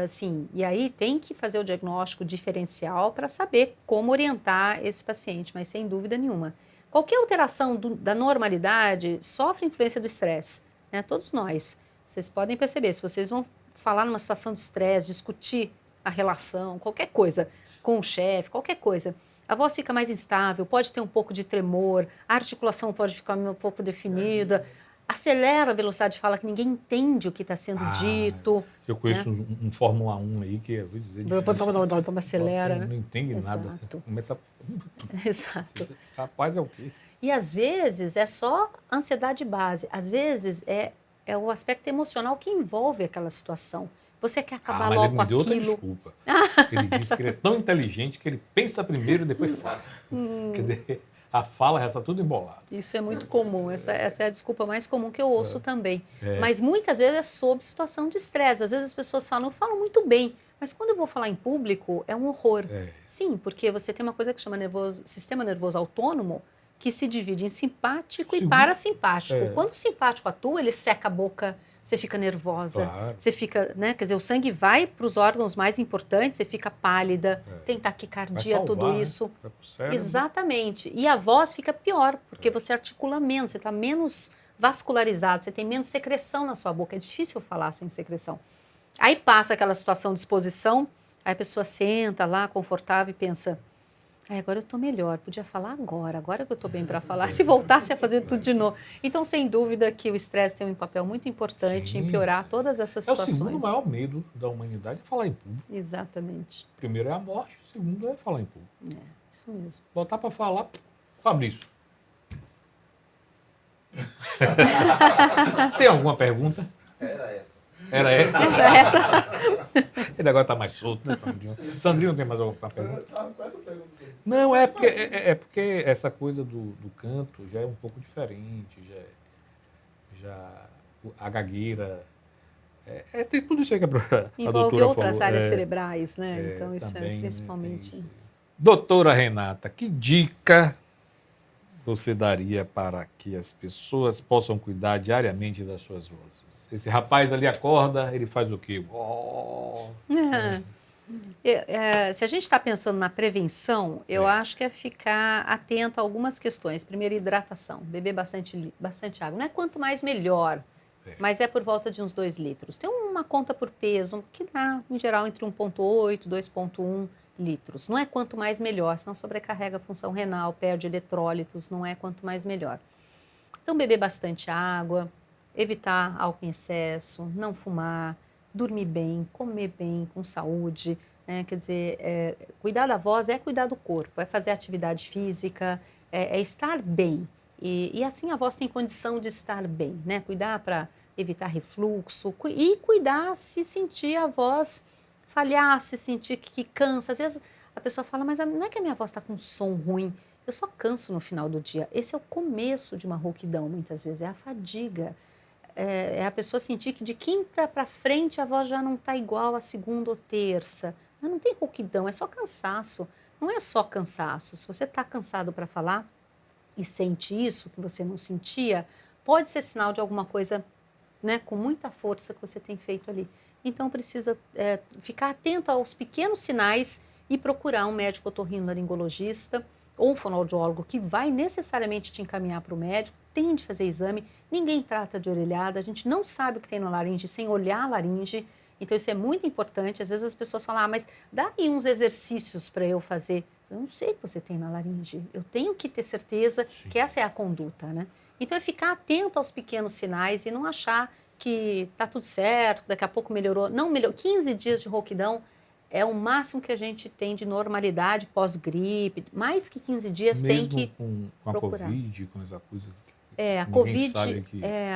sim, e aí tem que fazer o diagnóstico diferencial para saber como orientar esse paciente, mas sem dúvida nenhuma. Qualquer alteração da normalidade sofre influência do estresse, né? Todos nós. Vocês podem perceber, se vocês vão falar numa situação de estresse, discutir a relação, qualquer coisa, com o chefe, qualquer coisa, a voz fica mais instável, pode ter um pouco de tremor, a articulação pode ficar um pouco definida, acelera a velocidade de fala, que ninguém entende o que está sendo dito. Eu conheço um Fórmula 1 aí que, eu vou dizer, difícil. Acelera, Não né? entende nada. Exato. Começa Exato. Rapaz, é o quê? E às vezes é só ansiedade base, às vezes é o aspecto emocional que envolve aquela situação. Você quer acabar mas logo ele com me deu outra aquilo. desculpa. Ele disse que ele é tão inteligente que ele pensa primeiro e depois fala. Quer dizer, a fala já está tudo embolado. Isso é muito comum, essa é a desculpa mais comum que eu ouço também. É. Mas muitas vezes é sob situação de estresse. Às vezes as pessoas falam, eu falo muito bem, mas quando eu vou falar em público é um horror. Sim, porque você tem uma coisa que chama sistema nervoso autônomo, que se divide em simpático e parasimpático. Quando o simpático atua, ele seca a boca, você fica nervosa, você fica, né? Quer dizer, o sangue vai para os órgãos mais importantes, você fica pálida, tem taquicardia, tudo isso. Vai pro cérebro. Exatamente. E a voz fica pior, porque você articula menos, você está menos vascularizado, você tem menos secreção na sua boca. É difícil falar sem secreção. Aí passa aquela situação de exposição, aí a pessoa senta lá, confortável, e pensa, agora eu estou melhor, podia falar agora que eu estou bem para falar, se voltasse a fazer tudo de novo. Então, sem dúvida que o estresse tem um papel muito importante em piorar todas essas situações. É o segundo maior medo da humanidade, é falar em público. Exatamente. Primeiro é a morte, o segundo é falar em público. Isso mesmo. Botar para falar, Fabrício. Tem alguma pergunta? Era essa. Era essa? Era essa. Ele agora está mais solto, né, Sandrinho? Sandrinho, tem mais alguma pergunta? Eu estava com essa pergunta. Não, é porque essa coisa do canto já é um pouco diferente, a gagueira, tem tudo isso aí que a doutora envolve outras falou. áreas cerebrais, né? Então, isso também, é principalmente... Né, doutora Renata, que dica você daria para que as pessoas possam cuidar diariamente das suas vozes? Esse rapaz ali acorda, ele faz o quê? Se a gente está pensando na prevenção, eu acho que é ficar atento a algumas questões. Primeiro, hidratação. Beber bastante água. Não é quanto mais melhor, mas é por volta de uns 2 litros. Tem uma conta por peso, que dá, em geral, entre 1,8 e 2,1 litros. Não é quanto mais melhor, senão sobrecarrega a função renal, perde eletrólitos, não é quanto mais melhor. Então, beber bastante água, evitar álcool em excesso, não fumar, dormir bem, comer bem, com saúde, né? Quer dizer, cuidar da voz é cuidar do corpo, é fazer atividade física, é estar bem. E assim a voz tem condição de estar bem, né? Cuidar para evitar refluxo e cuidar se sentir a voz falhar, se sentir que cansa. Às vezes a pessoa fala, mas não é que a minha voz está com som ruim, eu só canso no final do dia. Esse é o começo de uma rouquidão, muitas vezes, é a fadiga. É a pessoa sentir que de quinta para frente a voz já não está igual a segunda ou terça. Mas não tem rouquidão, é só cansaço. Não é só cansaço. Se você está cansado para falar e sente isso que você não sentia, pode ser sinal de alguma coisa, né, com muita força que você tem feito ali. Então, precisa ficar atento aos pequenos sinais e procurar um médico otorrinolaringologista ou um fonoaudiólogo que vai necessariamente te encaminhar para o médico. Tem de fazer exame, ninguém trata de orelhada, a gente não sabe o que tem na laringe sem olhar a laringe. Então, isso é muito importante. Às vezes as pessoas falam, mas dá aí uns exercícios para eu fazer. Eu não sei o que você tem na laringe, eu tenho que ter certeza que essa é a conduta, né? Então, é ficar atento aos pequenos sinais e não achar que está tudo certo, daqui a pouco melhorou. Não melhorou. 15 dias de rouquidão é o máximo que a gente tem de normalidade pós-gripe. Mais que 15 dias mesmo tem que com procurar. A Covid, com essa coisa.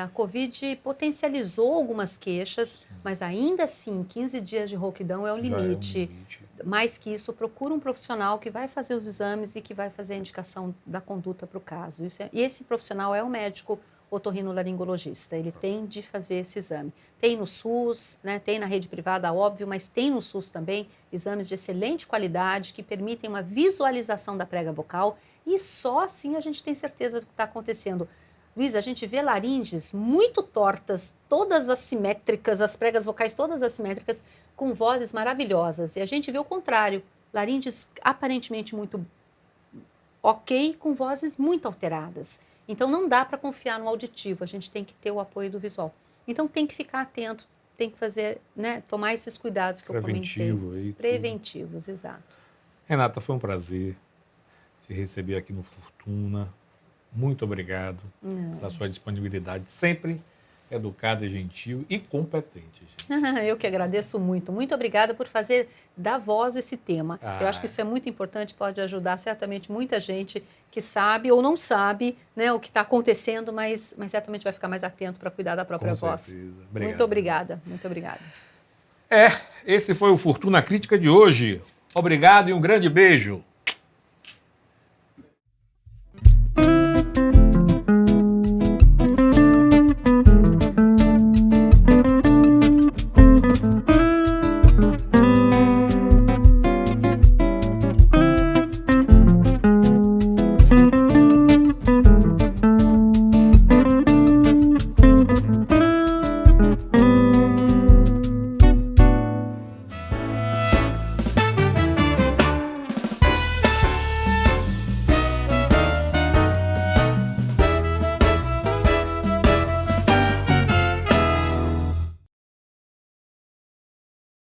A COVID potencializou algumas queixas, mas ainda assim, 15 dias de rouquidão é o limite. Mais que isso, procura um profissional que vai fazer os exames e que vai fazer a indicação da conduta para o caso. E esse profissional é o médico otorrinolaringologista, ele tem de fazer esse exame. Tem no SUS, né, tem na rede privada, óbvio, mas tem no SUS também exames de excelente qualidade que permitem uma visualização da prega vocal e só assim a gente tem certeza do que está acontecendo. Luiz, a gente vê laringes muito tortas, todas assimétricas, as pregas vocais todas assimétricas, com vozes maravilhosas. E a gente vê o contrário, laringes aparentemente muito ok, com vozes muito alteradas. Então, não dá para confiar no auditivo, a gente tem que ter o apoio do visual. Então, tem que ficar atento, tem que fazer, né, tomar esses cuidados que eu comentei. Preventivos, exato. Renata, foi um prazer te receber aqui no Fortuna. muito obrigado pela sua disponibilidade, sempre educada, gentil e competente. Gente. Eu que agradeço muito. Muito obrigada por fazer da voz esse tema. Eu acho que isso é muito importante, pode ajudar certamente muita gente que sabe ou não sabe, né, o que está acontecendo, mas certamente vai ficar mais atento para cuidar da própria voz. Certeza. Obrigado. Muito obrigada, muito obrigada. Esse foi o Fortuna Crítica de hoje. Obrigado e um grande beijo.